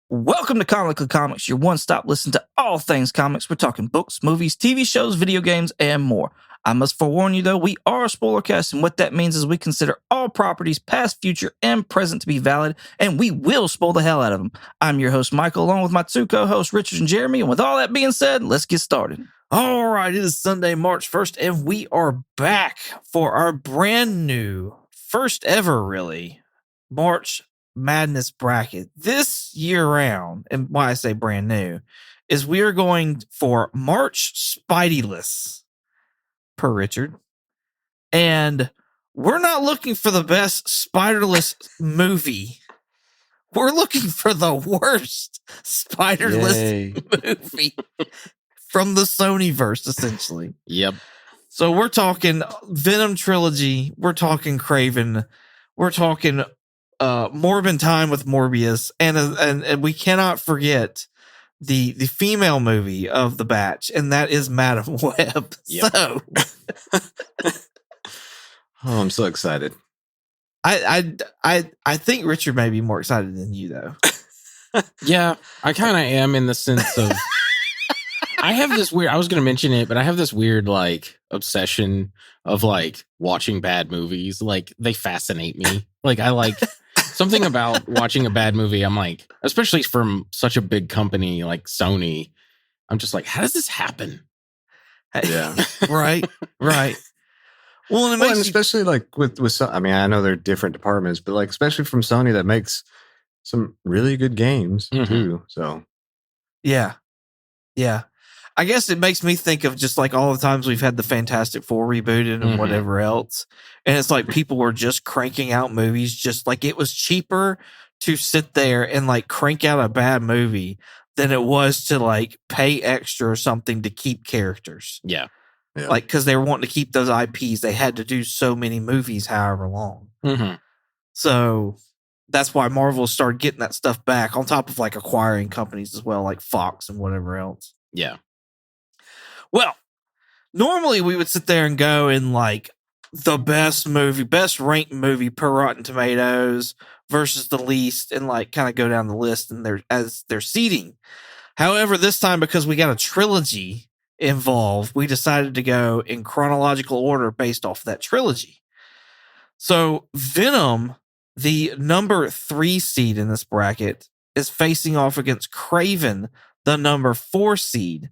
Welcome to Comically Comics, your one-stop listen to all things comics. We're talking books, movies, TV shows, video games, and more. I must forewarn you, though, we are a spoiler cast, and what that means is we consider all properties, past, future, and present, to be valid, and we will spoil the hell out of them. I'm your host, Michael, along with my two co-hosts, Richard and Jeremy, and with all that being said, let's get started. All right, it is Sunday, March 1st, and we are back for our brand new, first ever, really, March Madness bracket this year round. And why I say brand new is we are going for March Spidey-Less per Richard. And we're not looking for the best Spider-Less movie. We're looking for the worst Spider-Less movie from the Sony-verse, essentially. Yep. So we're talking Venom trilogy. We're talking Kraven. We're talking Morbin Time with Morbius, and we cannot forget the female movie of the batch, and that is Madam Web. Yep. So, I'm so excited. I think Richard may be more excited than you, though. Yeah, I kind of am in the sense of I have this weird. I was going to mention it, but I have this weird like obsession of like watching bad movies. Like they fascinate me. Like I like. Something about watching a bad movie, I'm like, especially from such a big company like Sony, I'm just like, how does this happen? Yeah. Right. Well, and especially like with some, I mean, I know they're different departments, but like, especially from Sony that makes some really good games too. So, yeah. I guess it makes me think of just like all the times we've had the Fantastic Four rebooted and whatever else. And it's like people were just cranking out movies, just like it was cheaper to sit there and like crank out a bad movie than it was to like pay extra or something to keep characters. Yeah. Like, because they were wanting to keep those IPs. They had to do so many movies, however long. So that's why Marvel started getting that stuff back on top of like acquiring companies as well, like Fox and whatever else. Yeah. Well, normally we would sit there and go in like the best ranked movie per Rotten Tomatoes versus the least, and like kind of go down the list and their seating. However, this time because we got a trilogy involved, we decided to go in chronological order based off that trilogy. So Venom, the number 3 seed in this bracket, is facing off against Kraven, the number 4 seed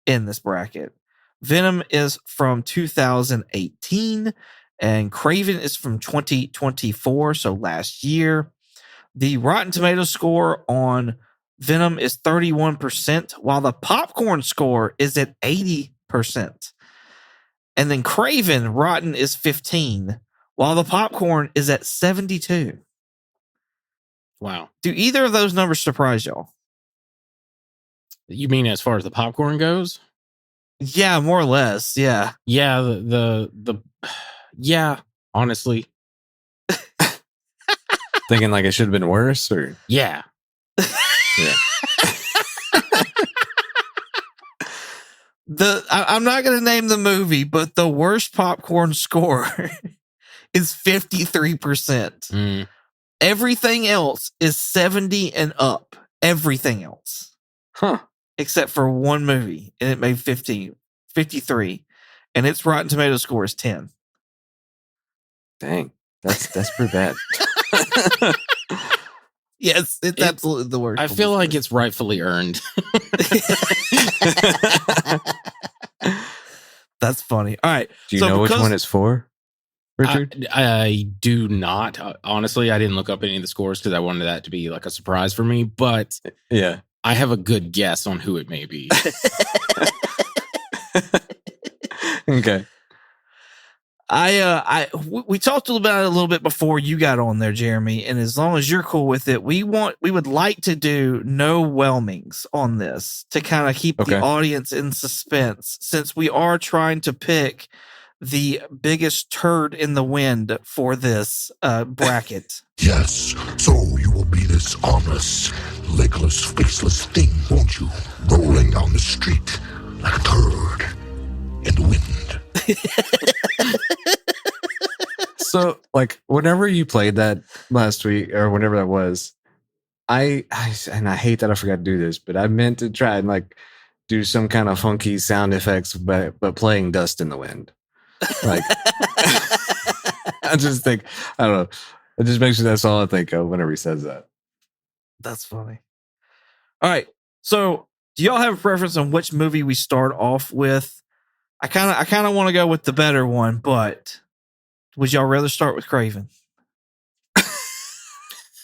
in this bracket. Venom is from 2018 and Kraven is from 2024, so last year. The Rotten Tomatoes score on Venom is 31%, while the popcorn score is at 80%. And then Kraven Rotten is 15, while the popcorn is at 72. Wow. Do either of those numbers surprise y'all? You mean as far as the popcorn goes? Yeah, more or less. Yeah. Yeah. The yeah, honestly. Thinking like it should have been worse or yeah. I'm not going to name the movie, but the worst popcorn score is 53%. Everything else is 70 and up. Everything else. Huh. Except for one movie, and it made 53, and its Rotten Tomatoes score is 10. Dang, that's pretty bad. Yes, it's absolutely the worst. I feel like it's rightfully earned. That's funny. All right. Do you know which one it's for, Richard? I do not. Honestly, I didn't look up any of the scores because I wanted that to be like a surprise for me, but yeah. I have a good guess on who it may be. Okay. We talked about it a little bit before you got on there, Jeremy, and as long as you're cool with it, we would like to do no whelmings on this to kind of keep the audience in suspense, since we are trying to pick the biggest turd in the wind for this bracket. Yes, so you will be this armless, legless, faceless thing, won't you? Rolling down the street like a turd in the wind. So, like, whenever you played that last week or whenever that was, I hate that I forgot to do this, but I meant to try and like do some kind of funky sound effects, but playing Dust in the Wind. Like, I just think, I don't know. It just makes me, that's all I think of whenever he says that. That's funny. All right. So, do y'all have a preference on which movie we start off with? I kind of want to go with the better one, but would y'all rather start with Kraven?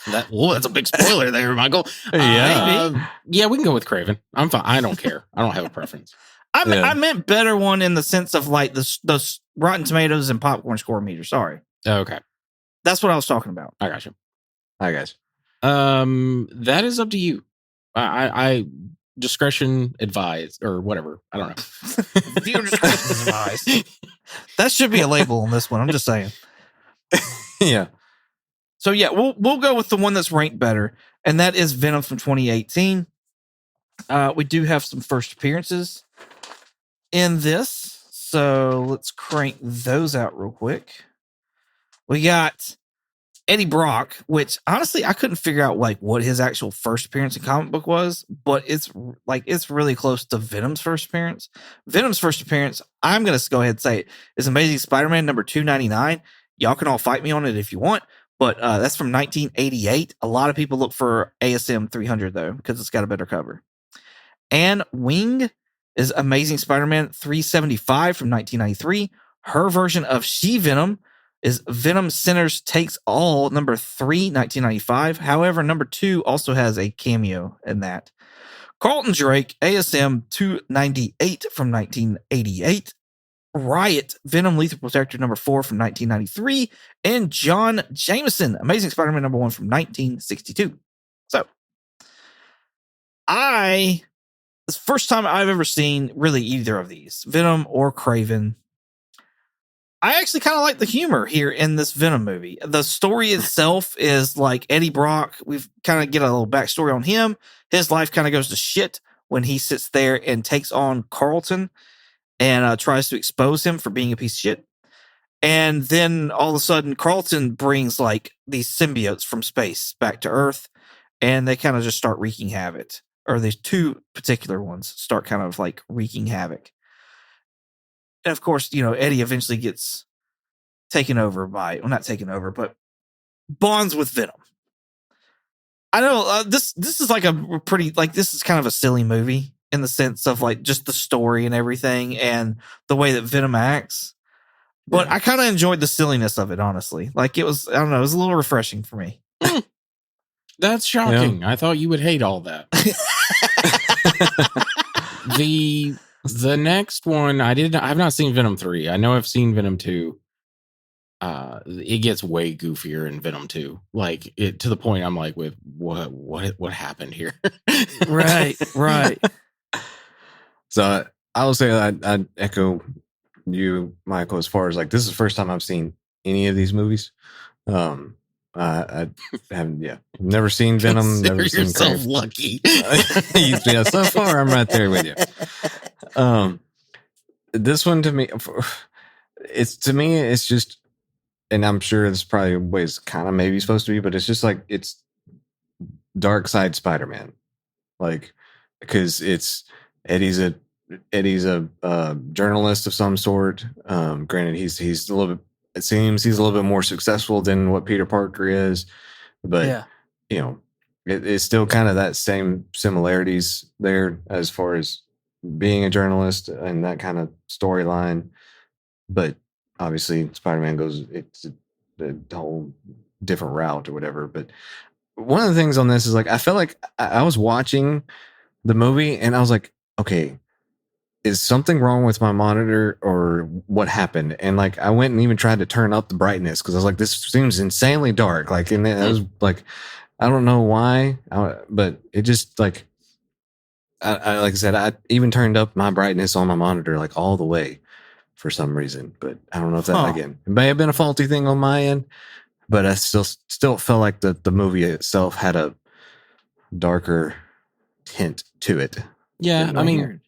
That's a big spoiler there, Michael. Yeah. Yeah, we can go with Kraven. I'm fine. I don't care. I don't have a preference. I meant better one in the sense of like the Rotten Tomatoes and popcorn score meter. Sorry. Okay. That's what I was talking about. I got you. Hi, guys. That is up to you. I discretion advised or whatever. I don't know. Viewer discretion is advised. That should be a label on this one. I'm just saying. Yeah. So yeah, we'll go with the one that's ranked better, and that is Venom from 2018. We do have some first appearances in this, so let's crank those out real quick. We got Eddie Brock, which honestly I couldn't figure out like what his actual first appearance in comic book was, but it's really close to Venom's first appearance. Venom's first appearance, I'm gonna go ahead and say it, is Amazing Spider-Man number 299. Y'all can all fight me on it if you want. But that's from 1988. A lot of people look for ASM 300, though, because it's got a better cover. Anne Wing is Amazing Spider-Man 375 from 1993. Her version of She-Venom is Venom Sinners Takes All, number 3, 1995. However, number 2 also has a cameo in that. Carlton Drake, ASM 298 from 1988. Riot, Venom Lethal Protector number 4 from 1993, and John Jameson, Amazing Spider-Man number 1 from 1962. So, it's the first time I've ever seen really either of these, Venom or Kraven. I actually kind of like the humor here in this Venom movie. The story itself is like Eddie Brock. We've kind of get a little backstory on him. His life kind of goes to shit when he sits there and takes on Carlton and tries to expose him for being a piece of shit. And then all of a sudden, Carlton brings like these symbiotes from space back to Earth, and they kind of just start wreaking havoc. Or these two particular ones start kind of like wreaking havoc. And of course, Eddie eventually gets taken over not taken over, but bonds with Venom. I know this is like a pretty, like, this is kind of a silly movie in the sense of like just the story and everything and the way that Venom acts. But I kind of enjoyed the silliness of it, honestly. Like it was, I don't know, it was a little refreshing for me. That's shocking. Yeah. I thought you would hate all that. The next one, I've not seen Venom 3. I know I've seen Venom 2. It gets way goofier in Venom 2. Like it to the point I'm like, with what happened here? Right. So I will say I'd echo you, Michael, as far as like this is the first time I've seen any of these movies. I haven't, never seen Venom. Never seen yourself lucky. Yeah, so far I'm right there with you. This one to me, it's just, and I'm sure this probably was kind of maybe supposed to be, but it's just like it's Dark Side Spider-Man, like because it's Eddie's a journalist of some sort. Granted, he's a little bit. It seems he's a little bit more successful than what Peter Parker is, but it's still kind of that same similarities there as far as being a journalist and that kind of storyline. But obviously, Spider-Man goes it's a whole different route or whatever. But one of the things on this is like I felt like I was watching the movie and I was like, okay, is something wrong with my monitor or what happened? And like I went and even tried to turn up the brightness because I was like, this seems insanely dark. Like, and I was like, I don't know why, but it just like I like I said, I even turned up my brightness on my monitor like all the way for some reason. But I don't know if that again, it may have been a faulty thing on my end, but I still felt like the movie itself had a darker hint to it. Yeah, I mean,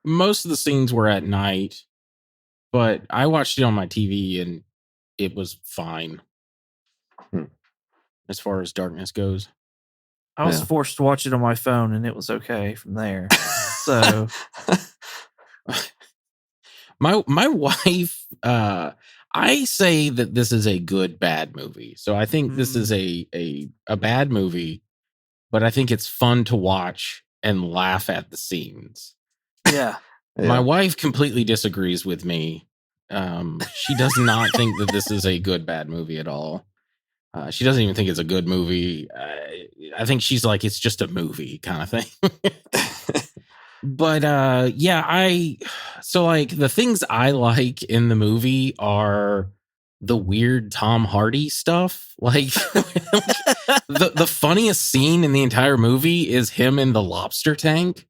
most of the scenes were at night, but I watched it on my TV and it was fine as far as darkness goes. I was forced to watch it on my phone, and it was okay from there. So, my wife, I say that this is a good bad movie. So I think this is a bad movie, but I think it's fun to watch and laugh at the scenes. yeah. My wife completely disagrees with me. She does not think that this is a good bad movie at all. She doesn't even think it's a good movie. I think she's like, it's just a movie kind of thing. But so like the things I like in the movie are the weird Tom Hardy stuff. Like the funniest scene in the entire movie is him in the lobster tank.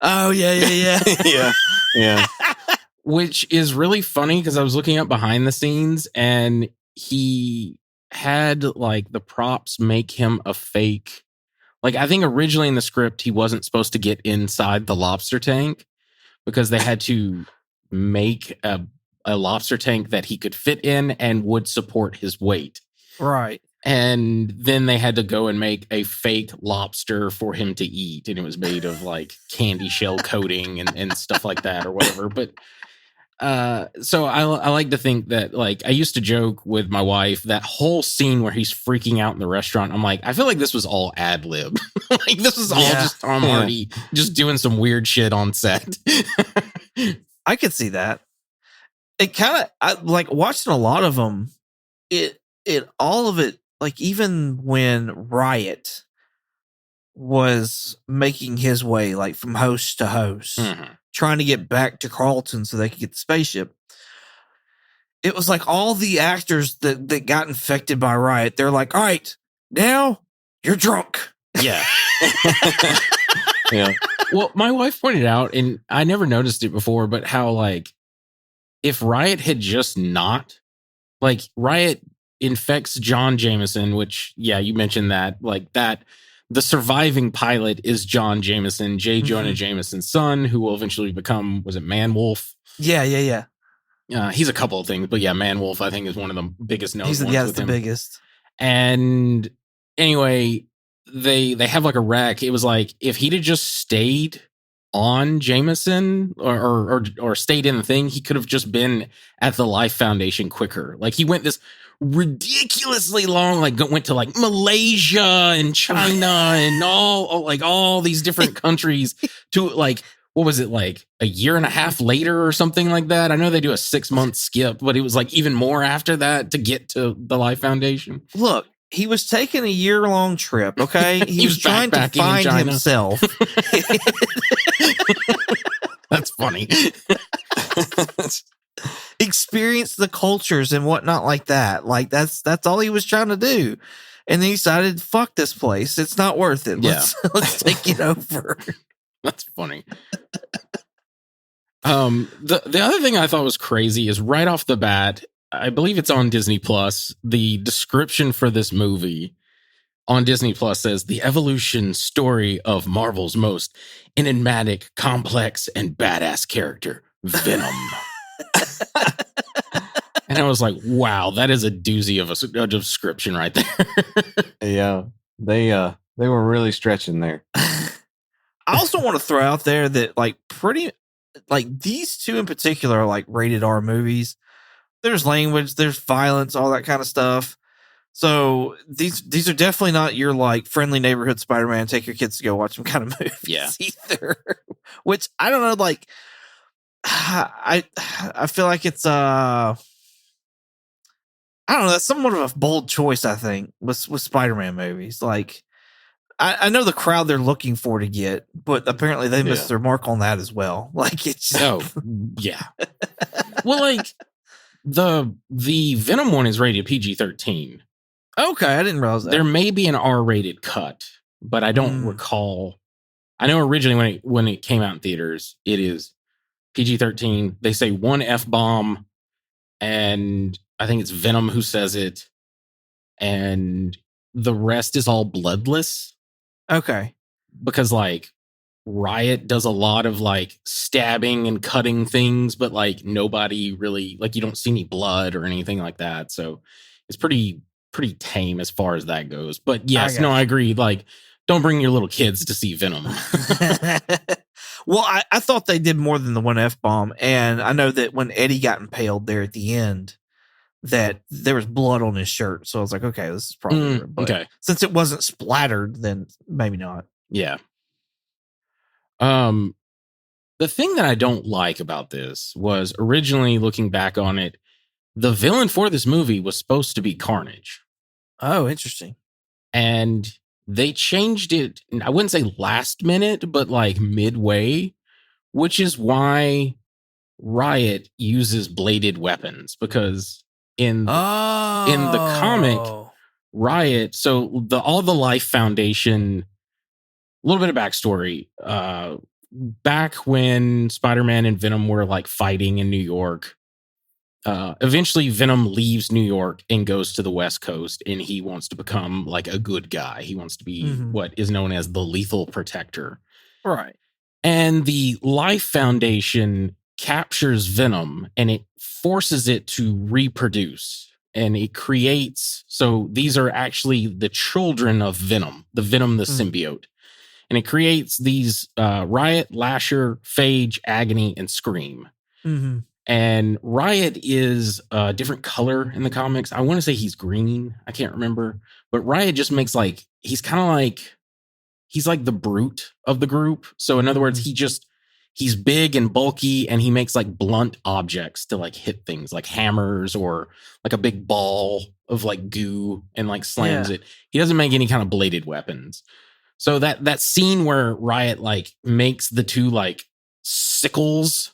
Oh, yeah. yeah. Which is really funny because I was looking up behind the scenes and he had like the props make him a fake. Like, I think originally in the script, he wasn't supposed to get inside the lobster tank because they had to make a lobster tank that he could fit in and would support his weight. Right. And then they had to go and make a fake lobster for him to eat. And it was made of like candy shell coating and stuff like that or whatever. But so I like to think that, like, I used to joke with my wife that whole scene where he's freaking out in the restaurant. I'm like, I feel like this was all ad lib. Like, this is all just Tom Hardy just doing some weird shit on set. I could see that. It kind of, I like watching a lot of them. All of it, like even when Riot was making his way, like from host to host, trying to get back to Carlton so they could get the spaceship. It was like all the actors that got infected by Riot, they're like, all right, now you're drunk. Yeah. Yeah. Well, my wife pointed out, and I never noticed it before, but how, like, if Riot had just not, like, Riot infects John Jameson, which, yeah, you mentioned that, like, that the surviving pilot is John Jameson, J. Jonah Jameson's son, who will eventually become, was it Man Wolf? Yeah. He's a couple of things, but yeah, Man Wolf, I think, is one of the biggest known ones. Yeah, it's the biggest. And anyway, they have like a wreck. It was like, if he'd have just stayed on Jameson or stayed in the thing, he could have just been at the Life Foundation quicker. Like, he went this ridiculously long, like went to like Malaysia and China and all these different countries to, like, what was it, like a year and a half later or something like that? I know they do a 6-month skip, but it was like even more after that to get to the Life Foundation. Look, he was taking a year-long trip, okay? He was trying to find himself. That's funny. Experience the cultures and whatnot like that. Like, that's all he was trying to do. And then he decided, fuck this place. It's not worth it. Let's take it over. That's funny. The other thing I thought was crazy is right off the bat, I believe it's on Disney Plus, the description for this movie on Disney Plus says the evolution story of Marvel's most enigmatic, complex, and badass character, Venom. And I was like, wow, that is a doozy of a description right there. Yeah, they were really stretching there. I also want to throw out there that these two in particular are like rated R movies. There's language, there's violence, all that kind of stuff. So these are definitely not your like friendly neighborhood Spider-Man, take your kids to go watch them kind of movies either. Which I don't know, like I feel like it's I don't know, that's somewhat of a bold choice, I think, with Spider-Man movies. Like, I know the crowd they're looking for to get, but apparently they missed their mark on that as well. Like, it's just, well, like the Venom one is rated PG-13. Okay, I didn't realize that. There may be an R-rated cut, but I don't recall. I know originally when it came out in theaters, it is PG-13. They say one F-bomb, and I think it's Venom who says it, and the rest is all bloodless. Okay. Because, like, Riot does a lot of, like, stabbing and cutting things, but, like, nobody really, like, you don't see any blood or anything like that. So it's pretty tame as far as that goes. But yes, I agree. Like, don't bring your little kids to see Venom. Well, I thought they did more than the one F-bomb. And I know that when Eddie got impaled there at the end, that there was blood on his shirt. So I was like, okay, this is probably different. But okay. since it wasn't splattered, then maybe not. Yeah. The thing that I don't like about this was originally, looking back on it, the villain for this movie was supposed to be Carnage. Oh, interesting. And they changed it, I wouldn't say last minute, but like midway, which is why Riot uses bladed weapons, because in the comic, Riot, so all the Life Foundation, a little bit of backstory. Back when Spider-Man and Venom were like fighting in New York, eventually Venom leaves New York and goes to the West Coast, and he wants to become like a good guy. He wants to be what is known as the Lethal Protector. Right. And the Life Foundation captures Venom and it forces it to reproduce. And it creates, so these are actually the children of Venom, the symbiote. And it creates these Riot, Lasher, Phage, Agony, and Scream. Mm-hmm. And Riot is a different color in the comics. I want to say he's green. I can't remember. But Riot just makes like, he's kind of like, he's like the brute of the group. So in other words, he's big and bulky, and he makes like blunt objects to like hit things like hammers or like a big ball of like goo and like slams it. He doesn't make any kind of bladed weapons. So that scene where Riot like makes the two like sickles,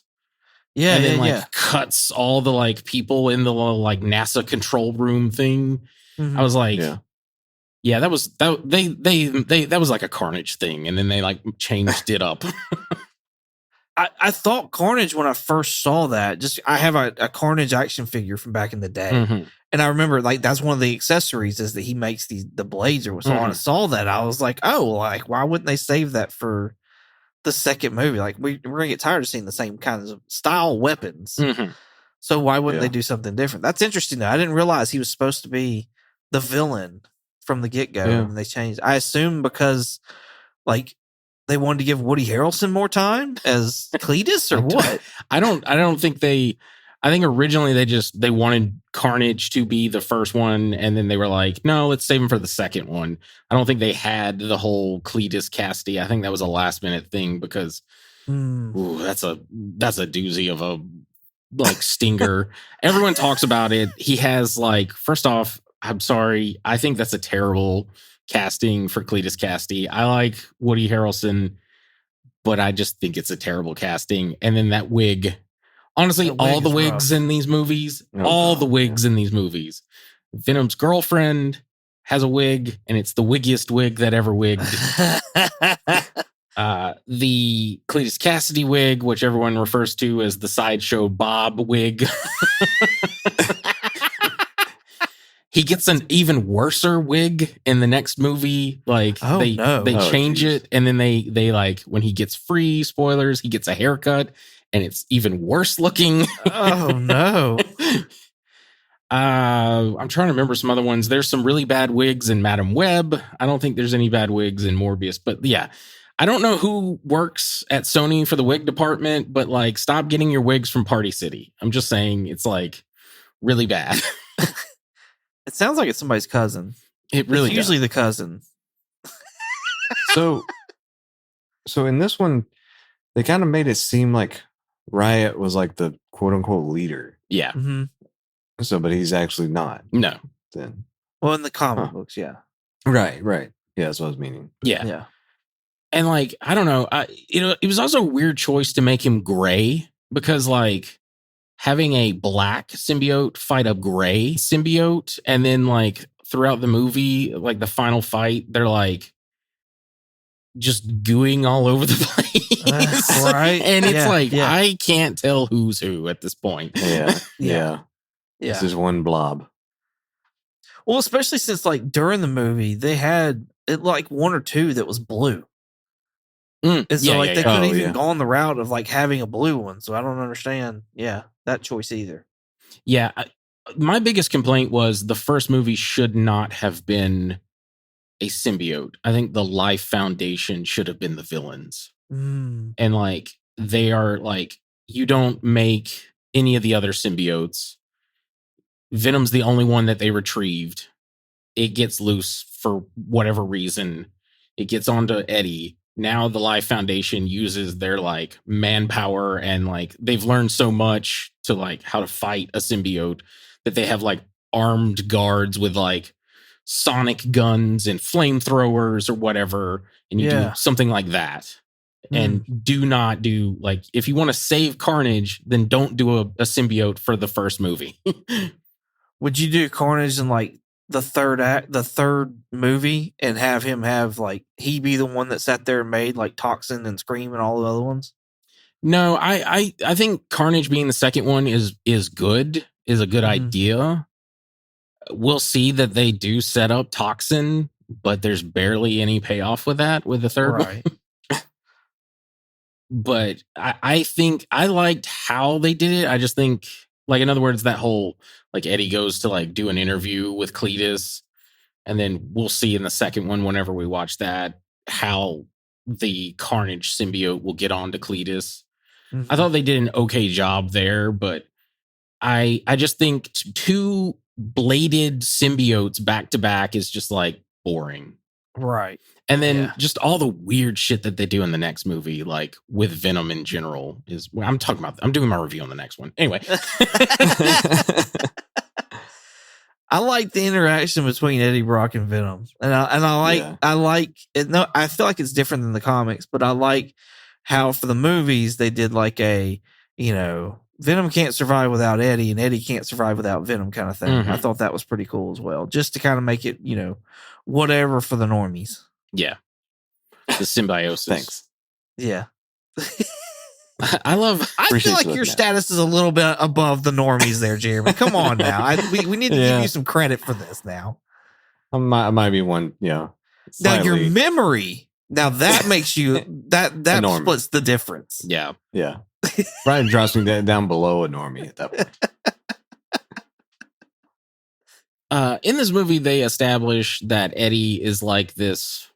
and then cuts all the like people in the like NASA control room thing. I was like, that was like a Carnage thing, and then they like changed it up. I thought Carnage when I first saw that. I have a Carnage action figure from back in the day. And I remember like that's one of the accessories is that he makes the blades or so when I saw that, I was like, oh, like why wouldn't they save that for the second movie? Like we're gonna get tired of seeing the same kinds of style weapons. So why wouldn't they do something different? That's interesting though. I didn't realize he was supposed to be the villain from the get-go, and they changed. I assume because like they wanted to give Woody Harrelson more time as Cletus or what? I don't think I think originally they wanted Carnage to be the first one, and then they were like, no, let's save him for the second one. I don't think they had the whole Cletus casty. I think that was a last minute thing because that's a doozy of a like stinger. Everyone talks about it. He has like, first off, I'm sorry, I think that's a terrible casting for Cletus Casty. I like Woody Harrelson, but I just think it's a terrible casting. And then that wig, honestly, all the wigs in these movies, in these movies. Venom's girlfriend has a wig, and it's the wiggiest wig that ever wigged. The Cletus Cassidy wig, which everyone refers to as the Sideshow Bob wig. He gets an even worser wig in the next movie. Like they change it, and then they like when he gets free, spoilers, he gets a haircut, and it's even worse looking. Oh no. I'm trying to remember some other ones. There's some really bad wigs in Madam Web. I don't think there's any bad wigs in Morbius, but yeah. I don't know who works at Sony for the wig department, but like stop getting your wigs from Party City. I'm just saying it's like really bad. It sounds like it's somebody's cousin. It really it's usually the cousin. So in this one, they kind of made it seem like Riot was like the quote unquote leader. Yeah. Mm-hmm. So, but he's actually not. No. Then. Well, in the comic books, yeah. Right. Yeah, that's what I was meaning. Yeah. And like, I don't know, it was also a weird choice to make him gray because like having a black symbiote fight a gray symbiote, and then like throughout the movie, like the final fight, they're like just gooing all over the place. Right. And it's I can't tell who's who at this point. Yeah. This is one blob. Well, especially since like during the movie, they had it like one or two that was blue. And so they couldn't even go on the route of like having a blue one. So I don't understand. Yeah, that choice either. Yeah. My biggest complaint was the first movie should not have been a symbiote. I think the Life Foundation should have been the villains. Mm. And like they are like, you don't make any of the other symbiotes. Venom's the only one that they retrieved. It gets loose for whatever reason. It gets onto Eddie. Now the Life Foundation uses their like manpower and like they've learned so much to like how to fight a symbiote that they have like armed guards with like sonic guns and flamethrowers or whatever. And you do something like that. And do not do like, if you want to save Carnage, then don't do a symbiote for the first movie. Would you do Carnage in like the third movie, and have him have like he be the one that sat there and made like Toxin and Scream and all the other ones? No, I think Carnage being the second one is a good idea. We'll see that they do set up Toxin, but there's barely any payoff with that with the third one. But I think I liked how they did it. I just think, like, in other words, that whole like Eddie goes to like do an interview with Cletus, and then we'll see in the second one, whenever we watch that, how the Carnage symbiote will get on to Cletus. I thought they did an okay job there, but I just think two bladed symbiotes back to back is just like boring. Right. And then just all the weird shit that they do in the next movie, like with Venom in general, is what I'm talking about. I'm doing my review on the next one. Anyway. I like the interaction between Eddie Brock and Venom. And I like it. No, I feel like it's different than the comics, but I like how for the movies they did like a, Venom can't survive without Eddie and Eddie can't survive without Venom kind of thing. I thought that was pretty cool as well, just to kind of make it, whatever for the normies. Yeah. The symbiosis. Thanks. Yeah. I feel like your status is a little bit above the normies there, Jeremy. Come on now. We need to give you some credit for this now. I might be one, Now your memory, now that makes you, that splits the difference. Yeah. Yeah. Brian drops me down below a normie at that point. In this movie, they establish that Eddie is like this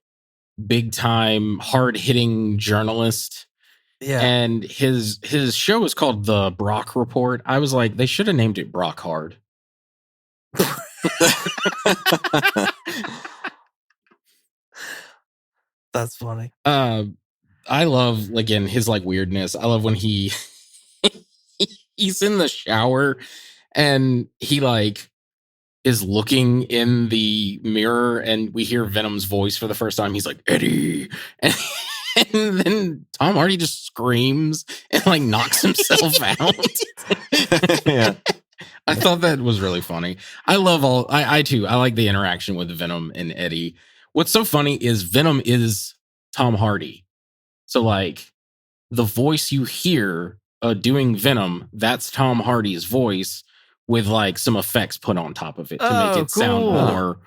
big time, hard hitting journalist. Yeah. And his show is called The Brock Report. I was like, they should have named it Brock Hard. That's funny. I love, again, his like weirdness. I love when he's in the shower and he like is looking in the mirror and we hear Venom's voice for the first time. He's like, Eddie. And then Tom Hardy just screams and like knocks himself out. Yeah. I thought that was really funny. I love I too. I like the interaction with Venom and Eddie. What's so funny is Venom is Tom Hardy. So like the voice you hear doing Venom, that's Tom Hardy's voice with like some effects put on top of it to make it sound more,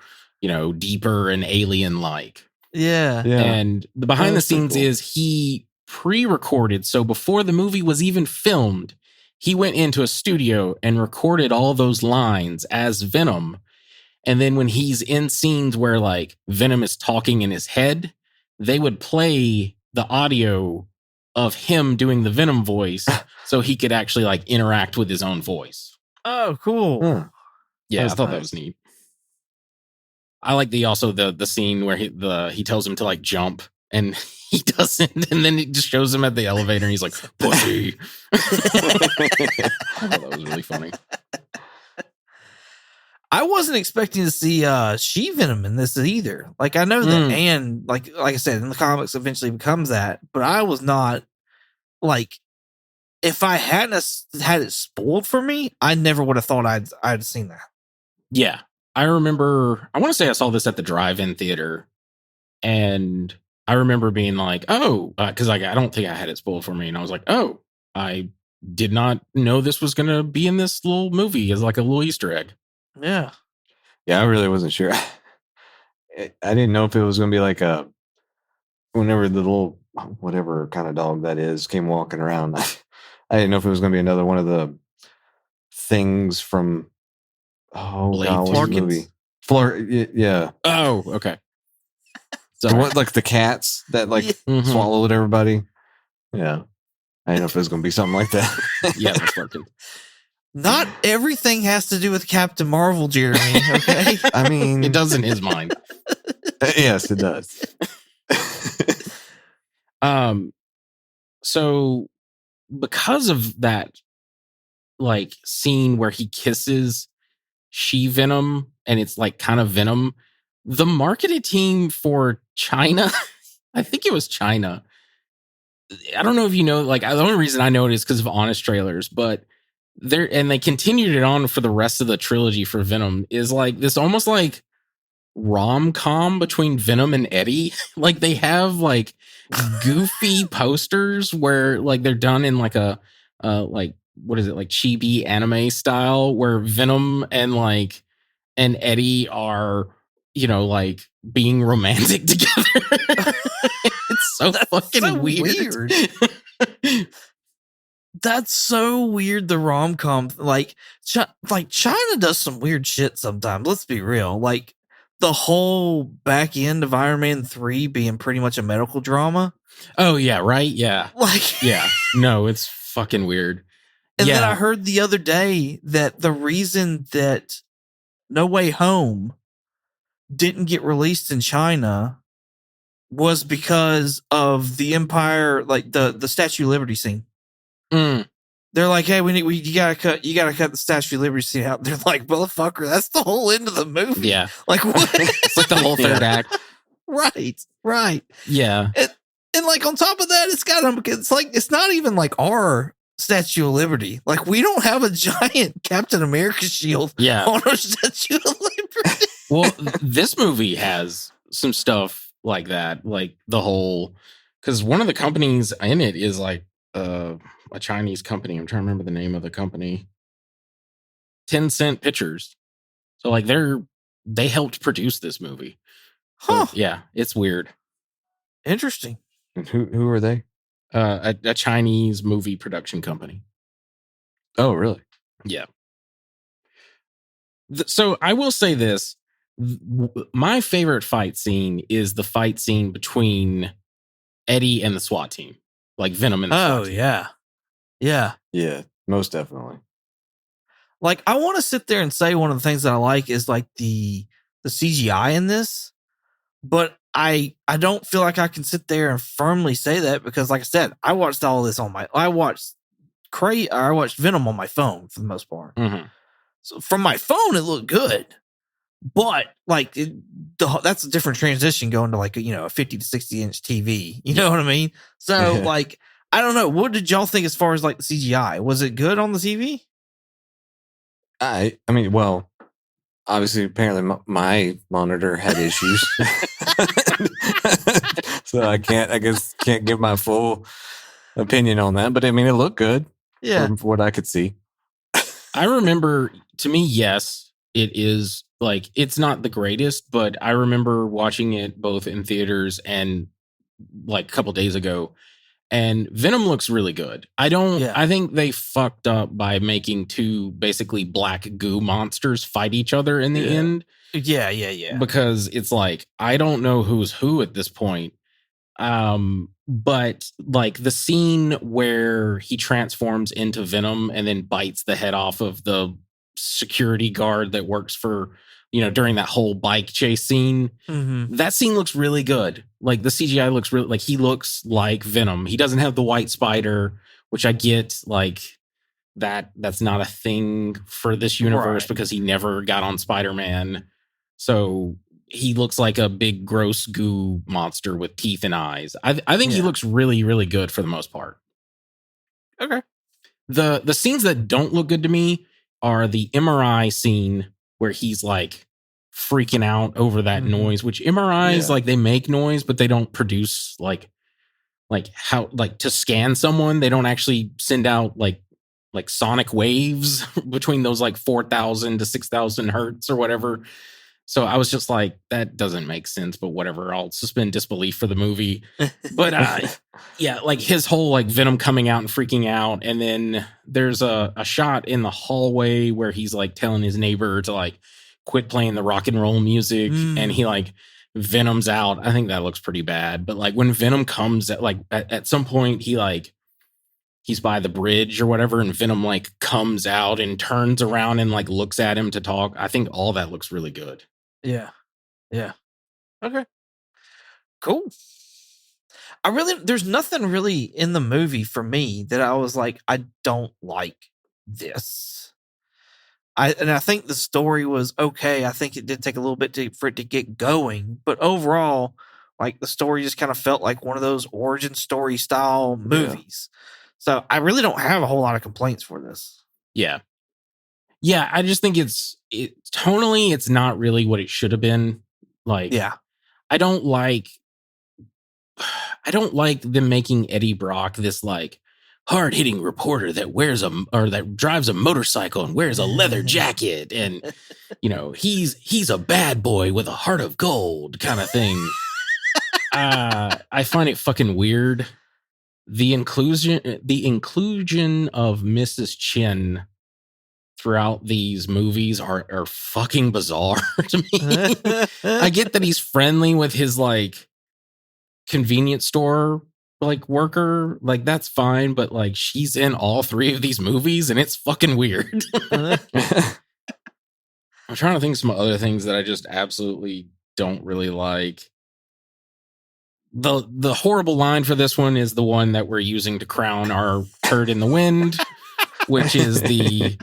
deeper and alien-like. Yeah. And the behind the scenes is he pre-recorded. So before the movie was even filmed, he went into a studio and recorded all those lines as Venom. And then when he's in scenes where like Venom is talking in his head, they would play the audio of him doing the Venom voice so he could actually like interact with his own voice. Oh, cool. Yeah, I thought that was neat. I like the scene where he tells him to like jump and he doesn't, and then it just shows him at the elevator and he's like, pussy. I thought that was really funny. I wasn't expecting to see She-Venom in this either. Like I know that Anne, like I said, in the comics eventually becomes that, but I was not like, if I hadn't had it spoiled for me, I never would have thought I'd seen that. Yeah. I remember, I want to say I saw this at the drive-in theater, and I remember being like, because I don't think I had it spoiled for me, and I was like, I did not know this was going to be in this little movie as like a little Easter egg. Yeah. Yeah, I really wasn't sure. I didn't know if it was going to be like whenever the little, whatever kind of dog that is, came walking around. I didn't know if it was going to be another one of the things from, what's the movie? Yeah. Oh, okay. So The what, like the cats that like Mhm. swallowed everybody. Yeah, I didn't know if it was going to be something like that. Yeah, that's working. Not everything has to do with Captain Marvel, Jeremy. Okay. I mean, It does in his mind. Yes, it does. So because of that, like scene where he kisses She-Venom and it's like kind of Venom, the marketing team for China, I think it was China. I don't know if you know, like the only reason I know it is because of Honest Trailers, but they continued it on for the rest of the trilogy for Venom is like this almost like rom-com between Venom and Eddie. Like they have like goofy posters where like they're done in like a like what is it, like chibi anime style where Venom and Eddie are, you know, like being romantic together. It's so fucking so weird. That's so weird. The rom-com, like China does some weird shit sometimes. Let's be real. Like the whole back end of Iron Man 3 being pretty much a medical drama. Oh yeah, right? Yeah. Like Yeah. No, it's fucking weird. And yeah. then I heard the other day that the reason that No Way Home didn't get released in China was because of the Empire, like the Statue of Liberty scene. Mm. They're like, hey, you gotta cut the Statue of Liberty scene out. They're like, motherfucker, that's the whole end of the movie. Yeah. Like what? It's like the whole third act. Right. Yeah. And like on top of that, it's not even like our Statue of Liberty. Like we don't have a giant Captain America shield on our Statue of Liberty. Well, this movie has some stuff like that, like the whole, because one of the companies in it is like a Chinese company. I'm trying to remember the name of the company. 10 Cent Pictures. So like they helped produce this movie. Huh. So, yeah, it's weird. Interesting. And who are they? A Chinese movie production company. Oh, really? Yeah. So I will say this. My favorite fight scene is the fight scene between Eddie and the SWAT team. Like Venom and the SWAT team. Yeah. Yeah. Yeah, most definitely. Like I want to sit there and say one of the things that I like is like the CGI in this, but I don't feel like I can sit there and firmly say that because, like I said, I watched Venom on my phone for the most part. Mm-hmm. So from my phone, it looked good, but like that's a different transition going to like a 50 to 60 inch TV. You know what I mean? So like I don't know. What did y'all think as far as like the CGI? Was it good on the TV? I mean, well, obviously, apparently my monitor had issues, so I can't give my full opinion on that. But I mean, it looked good. Yeah, from what I could see. I remember, to me, yes, it is like it's not the greatest, but I remember watching it both in theaters and like a couple days ago. And Venom looks really good. I think they fucked up by making two basically black goo monsters fight each other in the end. Yeah. Because it's like, I don't know who's who at this point. But like the scene where he transforms into Venom and then bites the head off of the security guard that works for, during that whole bike chase scene, that scene looks really good. Like the CGI looks really, like he looks like Venom. He doesn't have the white spider, which I get, like that's not a thing for this universe because he never got on Spider-Man. So he looks like a big gross goo monster with teeth and eyes. I think he looks really, really good for the most part. Okay. The scenes that don't look good to me are the MRI scene where he's like freaking out over that noise, which MRIs, like they make noise, but they don't produce like how, like to scan someone, they don't actually send out like sonic waves between those like 4,000 to 6,000 hertz or whatever. So I was just like, that doesn't make sense, but whatever. I'll suspend disbelief for the movie. But yeah, like his whole like Venom coming out and freaking out. And then there's a shot in the hallway where he's like telling his neighbor to like quit playing the rock and roll music. And he like Venom's out, I think that looks pretty bad. But like when Venom comes at some point, he's by the bridge or whatever, and Venom like comes out and turns around and like looks at him to talk. I think all that looks really good. Yeah. Okay. Cool. There's nothing really in the movie for me that I was like, I don't like this. I think the story was okay. I think it did take a little bit for it to get going, but overall, like the story just kind of felt like one of those origin story style movies. So I really don't have a whole lot of complaints for this. Yeah. I just think tonally, it's not really what it should have been. Like, I don't like them making Eddie Brock this like hard-hitting reporter that drives a motorcycle and wears a leather jacket, and he's a bad boy with a heart of gold kind of thing. I find it fucking weird. The inclusion of Mrs. Chin throughout these movies are fucking bizarre to me. I get that he's friendly with his like convenience store like worker, like that's fine, but like she's in all three of these movies and it's fucking weird. I'm trying to think of some other things that I just absolutely don't really like. The horrible line for this one is the one that we're using to crown our turd in the wind, which is the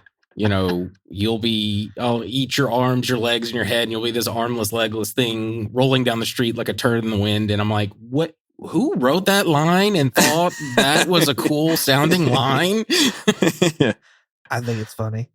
I'll eat your arms, your legs, and your head, and you'll be this armless, legless thing rolling down the street like a turd in the wind. And I'm like, what? Who wrote that line and thought that was a cool sounding line? I think it's funny.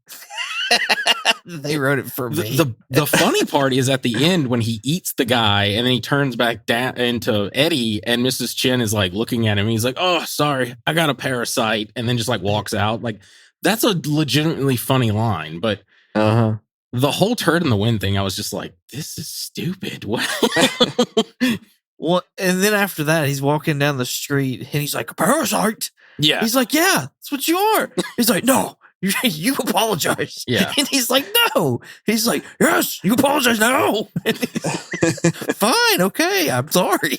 They wrote it for me. The funny part is at the end when he eats the guy and then he turns back down into Eddie and Mrs. Chen is like looking at him. He's like, "Oh, sorry, I got a parasite," and then just like walks out. Like that's a legitimately funny line, but the whole turd in the wind thing, I was just like, this is stupid. What? Well, and then after that, he's walking down the street and he's like, "A parasite?" Yeah. He's like, "Yeah, that's what you are." He's like, "No, you apologize." Yeah. And he's like, "No." He's like, "Yes, you apologize now." Fine, okay, I'm sorry.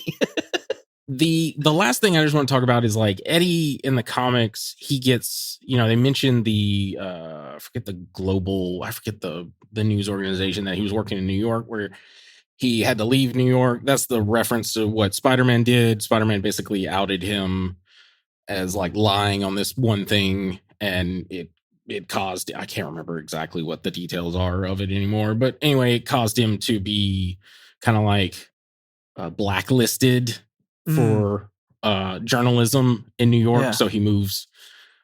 The last thing I just want to talk about is like Eddie in the comics, he gets, they mentioned the I forget the news organization that he was working in New York where he had to leave New York. That's the reference to what Spider-Man did. Spider-Man basically outed him as like lying on this one thing, and it caused, I can't remember exactly what the details are of it anymore, but anyway, it caused him to be kind of like blacklisted for journalism in New York. Yeah. So he moves,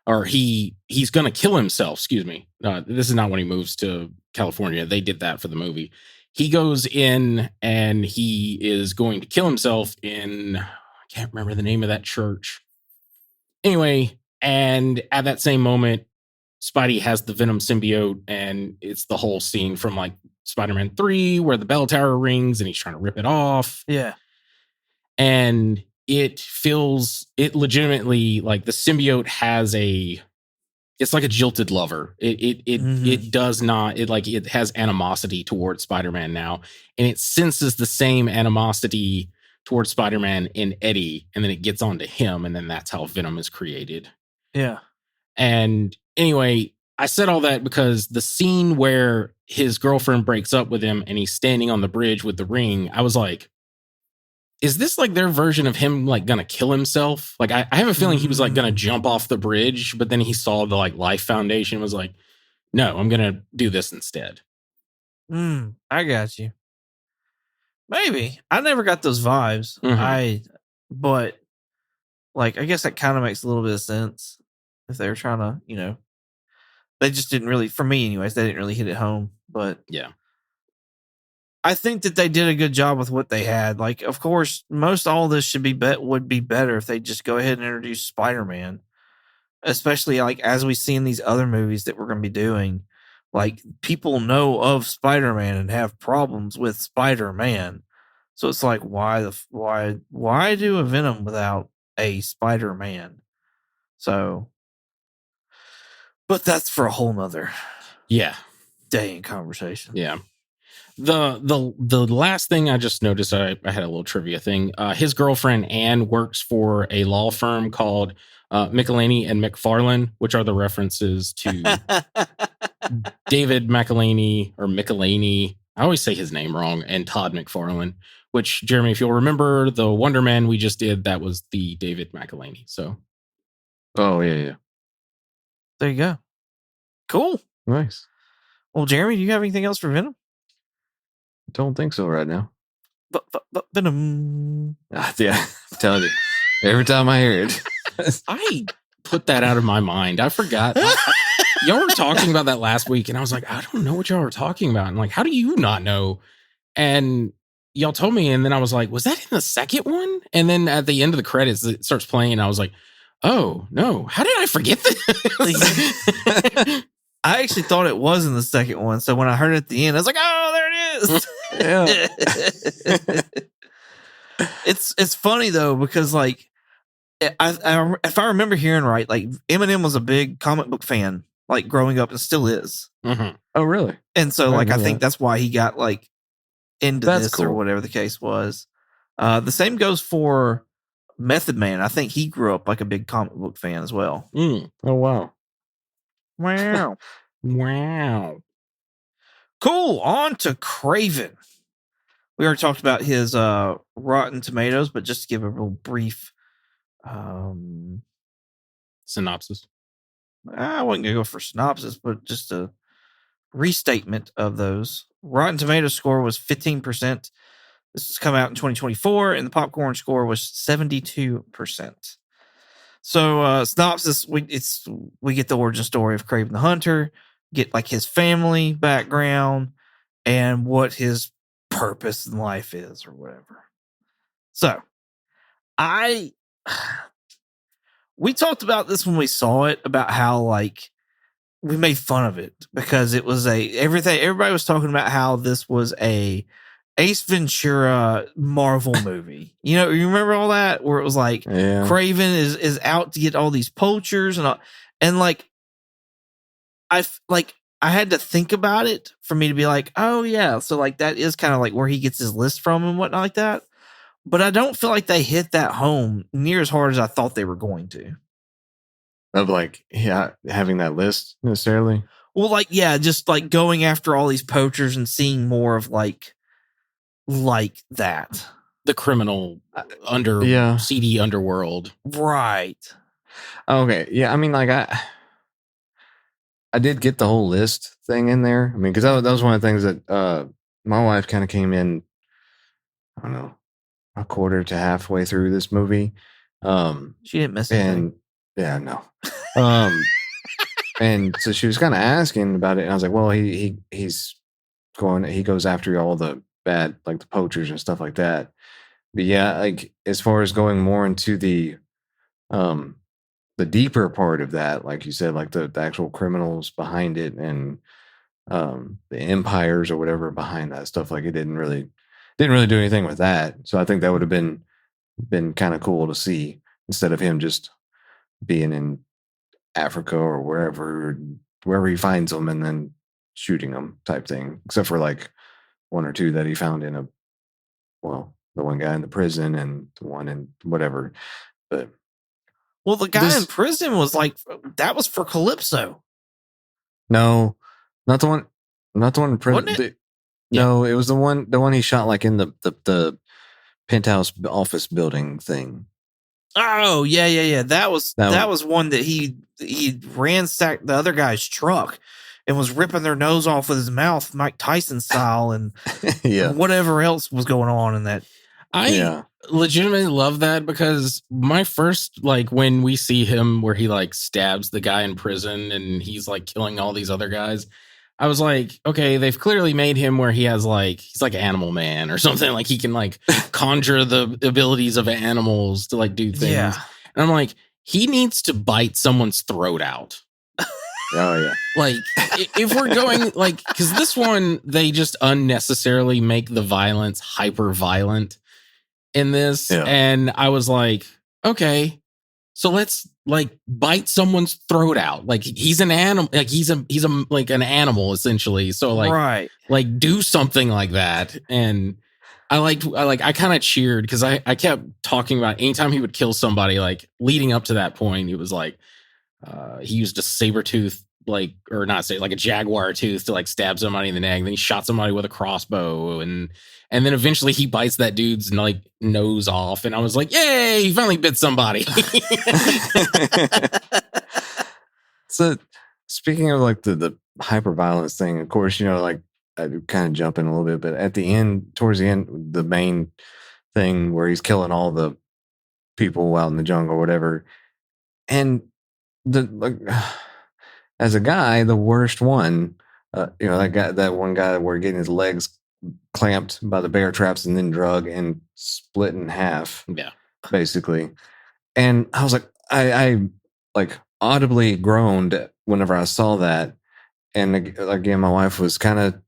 or he's going to kill himself. Excuse me. This is not when he moves to California. They did that for the movie. He goes in and he is going to kill himself in, I can't remember the name of that church. Anyway, and at that same moment, Spidey has the Venom symbiote, and it's the whole scene from like Spider-Man 3 where the bell tower rings and he's trying to rip it off. Yeah. And it legitimately like the symbiote has it's like a jilted lover. It does not, it has animosity towards Spider-Man now, and it senses the same animosity towards Spider-Man in Eddie, and then it gets onto him, and then that's how Venom is created. Yeah. And anyway, I said all that because the scene where his girlfriend breaks up with him and he's standing on the bridge with the ring, I was like, is this like their version of him like gonna kill himself? Like I have a feeling he was like gonna jump off the bridge, but then he saw the like Life Foundation, was like, no, I'm gonna do this instead. I got you. Maybe. I never got those vibes. But like I guess that kind of makes a little bit of sense if they were trying to, they just didn't really, for me anyways, they didn't really hit it home. But yeah. I think that they did a good job with what they had. Like, of course, most all of this would be better if they just go ahead and introduce Spider-Man, especially like as we see in these other movies that we're going to be doing. Like, people know of Spider-Man and have problems with Spider-Man, so it's like, why do a Venom without a Spider-Man? So, but that's for a whole nother day in conversation. Yeah. The last thing I just noticed, I had a little trivia thing. His girlfriend Anne works for a law firm called McElhaney and McFarlane, which are the references to David McElhaney or McElhaney. I always say his name wrong, and Todd McFarlane. Which, Jeremy, if you'll remember the Wonder Man we just did, that was the David McElhaney. So, Oh yeah. There you go. Cool. Nice. Well, Jeremy, do you have anything else for Venom? Don't think so right now. But Venom. Yeah, I'm telling you. Every time I hear it. I put that out of my mind. I forgot. Y'all were talking about that last week, and I was like, I don't know what y'all were talking about. And like, how do you not know? And y'all told me, and then I was like, was that in the second one? And then at the end of the credits, it starts playing, and I was like, oh, no. How did I forget this? I actually thought it was in the second one. So when I heard it at the end, I was like, oh, there it is. Yeah. It's funny, though, because like, if I remember hearing right, like Eminem was a big comic book fan, like growing up, and still is. Mm-hmm. Oh, really? And so, like, I think that's why he got like into That's this cool. or whatever the case was. The same goes for Method Man. I think he grew up like a big comic book fan as well. Mm. Oh, wow. Wow. Wow. Cool. On to Kraven. We already talked about his Rotten Tomatoes, but just to give a real brief Synopsis. I wasn't going to go for synopsis, but just a restatement of those. Rotten Tomatoes score was 15%. This has come out in 2024, and the popcorn score was 72%. So, synopsis: we get the origin story of Kraven the Hunter, get like his family background, and what his purpose in life is, or whatever. So, we talked about this when we saw it, about how like we made fun of it because it was everybody was talking about how this was a Ace Ventura Marvel movie. You remember all that, where it was like Kraven is out to get all these poachers and like I had to think about it for me to be like, oh yeah, so like that is kind of like where he gets his list from and whatnot like that. But I don't feel like they hit that home near as hard as I thought they were going to. Of like, having that list necessarily. Well, like, yeah, just like going after all these poachers and seeing more of like that. The criminal seedy underworld. Right. Okay. Yeah. I mean, like I did get the whole list thing in there. I mean, because that was one of the things that my wife kind of came in, I don't know, a quarter to halfway through this movie. She didn't miss anything. Yeah, no. And so she was kind of asking about it, and I was like, well, he goes after all the bad, like the poachers and stuff like that. But yeah, like as far as going more into the deeper part of that, like you said, like the actual criminals behind it and the empires or whatever behind that stuff, like it didn't really do anything with that. So I think that would have been kind of cool to see, instead of him just being in Africa or wherever he finds them and then shooting them type thing, except for like one or two that he found in the one guy in the prison and the one in whatever. But the guy in prison was like, that was for Calypso. No, not the one in prison. No, it was the one he shot like in the penthouse office building thing. Oh, yeah. That was one that he ransacked the other guy's truck and was ripping their nose off with his mouth, Mike Tyson style, and whatever else was going on in that. I legitimately love that, because my first, like, when we see him where he like stabs the guy in prison and he's like killing all these other guys, I was like, okay, they've clearly made him where he's like Animal Man or something. Like he can like conjure the abilities of animals to like do things. Yeah. And I'm like, he needs to bite someone's throat out. Oh yeah. Like if we're going like, because this one, they just unnecessarily make the violence hyper violent in this. Yeah. And I was like, okay, So let's like bite someone's throat out. Like he's an animal. Like he's like an animal essentially. So like do something like that. And I kind of cheered because I kept talking about anytime he would kill somebody, like leading up to that point, he was like, he used a saber tooth, like, or not say like a jaguar tooth to like stab somebody in the neck. Then he shot somebody with a crossbow, and then eventually he bites that dude's like nose off. And I was like, yay, he finally bit somebody. So speaking of like the hyper violence thing, of course, you know, like I kind of jump in a little bit, but at the end, towards the end, the main thing where he's killing all the people out in the jungle or whatever, and the like, as a guy, the worst one, you know, that one guy where getting his legs clamped by the bear traps and then drug and split in half, basically. And I was like, I like audibly groaned whenever I saw that. And again, my wife was kind of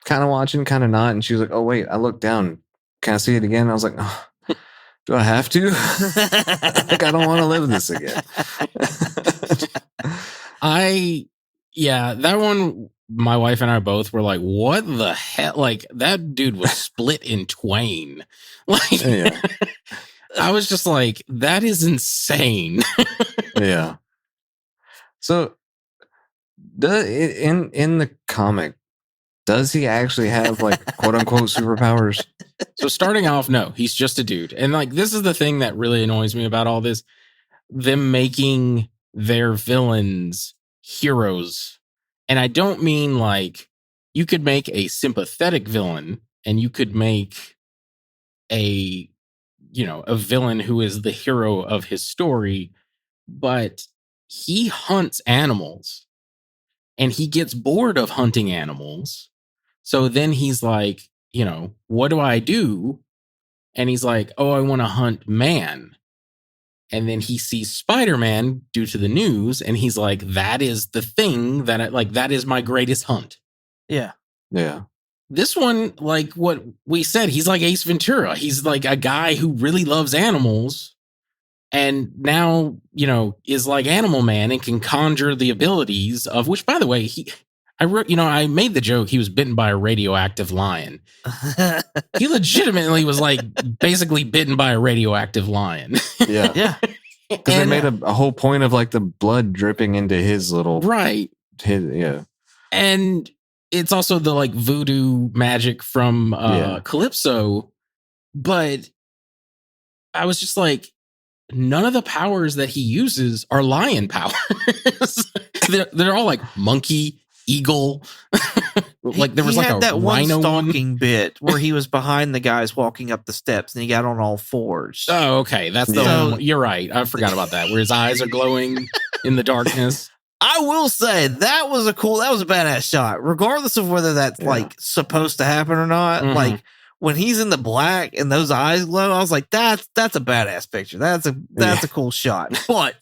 watching, kind of not, and she was like, "Oh wait," I looked down, can I see it again? I was like, oh, do I have to? Like, I don't want to live this again. That one, my wife and I both were like, what the hell? Like, that dude was split in twain. Like, I was just like, that is insane. Yeah. So, in the comic, does he actually have like quote unquote superpowers? So starting off, no, he's just a dude. And like, this is the thing that really annoys me about all this. Them making their villains heroes. And I don't mean like you could make a sympathetic villain and you could make a villain who is the hero of his story, but he hunts animals and he gets bored of hunting animals. So then he's like, you know, what do I do? And he's like, oh, I want to hunt man. And then he sees Spider-Man due to the news, and he's like, that is the thing that is my greatest hunt. Yeah. Yeah. This one, like what we said, he's like Ace Ventura. He's like a guy who really loves animals and now, you know, is like Animal Man and can conjure the abilities of which, by the way, I made the joke he was bitten by a radioactive lion. He legitimately was like basically bitten by a radioactive lion. Yeah. Yeah. Because they made a whole point of like the blood dripping into his little yeah. And it's also the like voodoo magic from Calypso. But I was just like, none of the powers that he uses are lion powers. they're all like monkey, eagle. Like there was like a that one rhino stalking bit where he was behind the guys walking up the steps and he got on all fours. Oh, okay. That's the one. You're right. I forgot about that. Where his eyes are glowing in the darkness. I will say that was a badass shot, regardless of whether that's like supposed to happen or not. Mm-hmm. Like when he's in the black and those eyes glow, I was like, that's a badass picture. That's a cool shot. But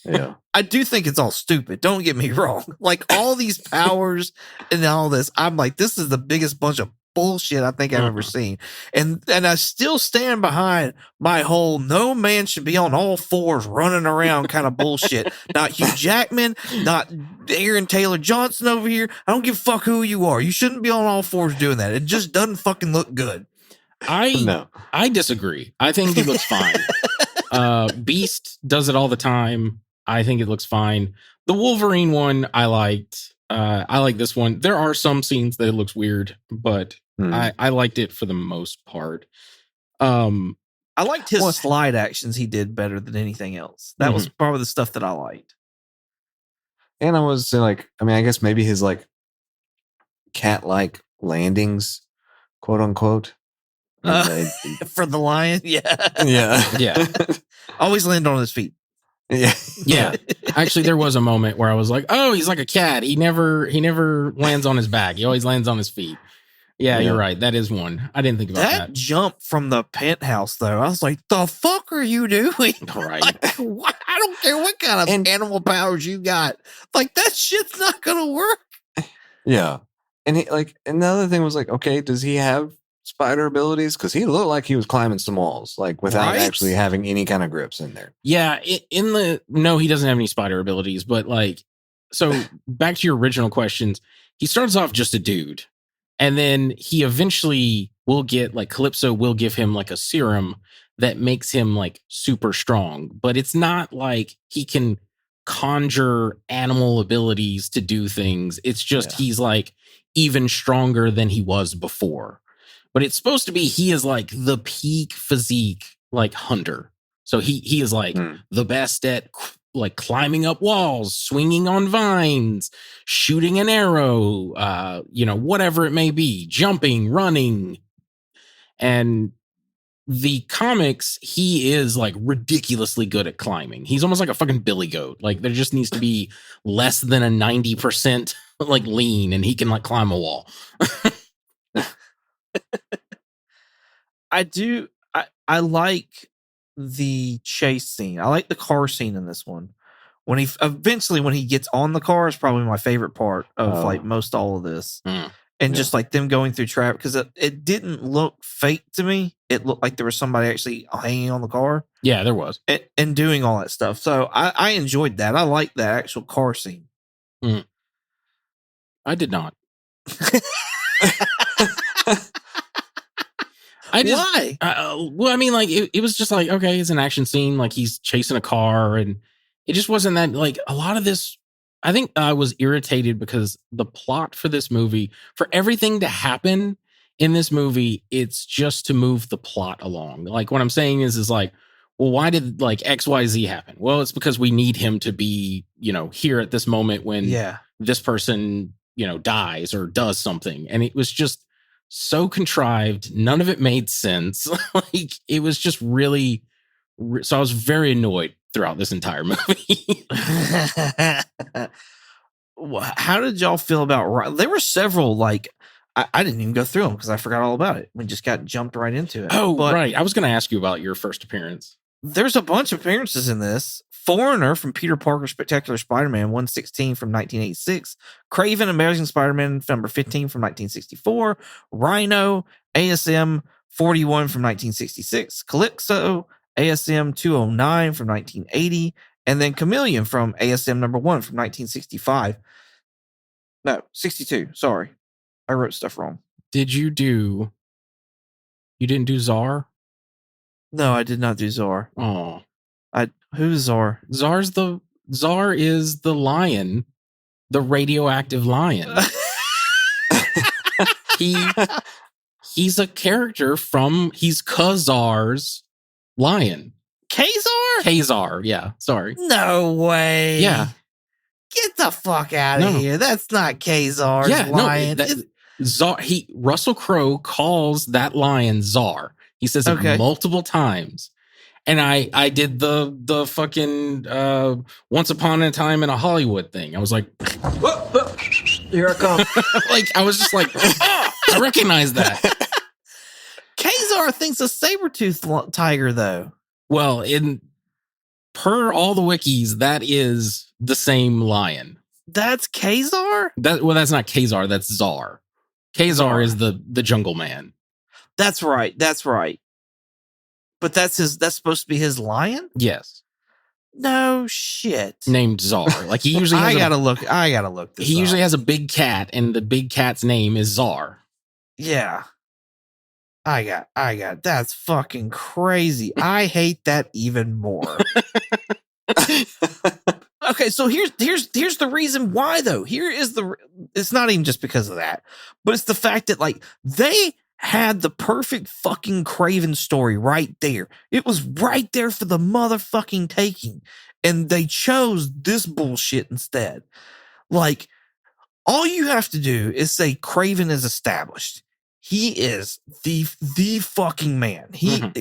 I do think it's all stupid. Don't get me wrong. Like all these powers and all this, I'm like, this is the biggest bunch of bullshit I think I've ever seen. And I still stand behind my whole no man should be on all fours running around kind of bullshit. Not Hugh Jackman, not Aaron Taylor Johnson over here. I don't give a fuck who you are. You shouldn't be on all fours doing that. It just doesn't fucking look good. I disagree. I think he looks fine. Beast does it all the time. I think it looks fine. The Wolverine one I liked. I like this one. There are some scenes that it looks weird, but I liked it for the most part. I liked his slide actions he did better than anything else. That was probably the stuff that I liked. And I was like, I mean, I guess maybe his like cat-like landings, quote unquote. For the lion, yeah. Always land on his feet. Yeah. Actually, there was a moment where I was like, "Oh, he's like a cat. He never lands on his back. He always lands on his feet." Yeah, you're right. That is one. I didn't think about that. That jump from the penthouse, though, I was like, "The fuck are you doing?" Right. Like, I don't care what kind of animal powers you got. Like that shit's not gonna work. Yeah, and the other thing was like, okay, does he have spider abilities? Because he looked like he was climbing some walls, like without Right? actually having any kind of grips in there. Yeah, no, he doesn't have any spider abilities, but like, so back to your original questions, he starts off just a dude, and then he eventually will get like Calypso will give him like a serum that makes him like super strong, but it's not like he can conjure animal abilities to do things. It's just he's like even stronger than he was before. But it's supposed to be he is like the peak physique like hunter. So he is like the best at like climbing up walls, swinging on vines, shooting an arrow, whatever it may be, jumping, running. And the comics, he is like ridiculously good at climbing. He's almost like a fucking billy goat. Like there just needs to be less than a 90% like lean and he can like climb a wall. I like the chase scene. I like the car scene in this one. When he gets on the car is probably my favorite part of like most all of this. And just like them going through traffic, because it didn't look fake to me. It looked like there was somebody actually hanging on the car. Yeah, there was. And doing all that stuff. So I enjoyed that. I like that actual car scene. I did not. Why? Well, I mean, like, it was just like, okay, it's an action scene. Like, he's chasing a car, and it just wasn't that, like, a lot of this. I think I was irritated because the plot for this movie, for everything to happen in this movie, it's just to move the plot along. Like, what I'm saying is like, well, why did like XYZ happen? Well, it's because we need him to be, here at this moment when this person, dies or does something. And it was just so contrived. None of it made sense. Like, it was just really, so I was very annoyed throughout this entire movie. How did y'all feel about there were several, like, I didn't even go through them because I forgot all about it. We just got jumped right into it. But right. I was going to ask you about your first appearance. There's a bunch of appearances in this. Foreigner from Peter Parker's Spectacular Spider-Man 116 from 1986. Kraven Amazing Spider-Man number 15 from 1964. Rhino ASM 41 from 1966. Calypso ASM 209 from 1980. And then Chameleon from ASM number 1 from 1965. No, 62. Sorry. I wrote stuff wrong. You didn't do Czar? No, I did not do Czar. Oh. Who's Czar? Czar is the lion, the radioactive lion. He's a character he's Khazar's lion. Khazar, yeah. Sorry. No way. Yeah. Get the fuck out of here. That's not Khazar's lion. Czar. Russell Crowe calls that lion Czar. He says it multiple times. And I did the fucking Once Upon a Time in a Hollywood thing. I was like, here I come. Like, I was just like, I recognize that. Khazar thinks a saber-toothed tiger, though. Well, per all the wikis, that is the same lion. That's Khazar? That's not Khazar, that's Czar. Khazar is the jungle man. That's right. But that's supposed to be his lion? Yes. No shit. Named Czar. Like, he usually has I gotta look this He up. usually has a big cat, and the big cat's name is Czar. Yeah. I got. That's fucking crazy. I hate that even more. Okay, so here's the reason why, though. It's not even just because of that, but it's the fact that, like, they had the perfect fucking Kraven story right there. It was right there for the motherfucking taking, and they chose this bullshit instead. Like, all you have to do is say Kraven is established. He is the fucking man.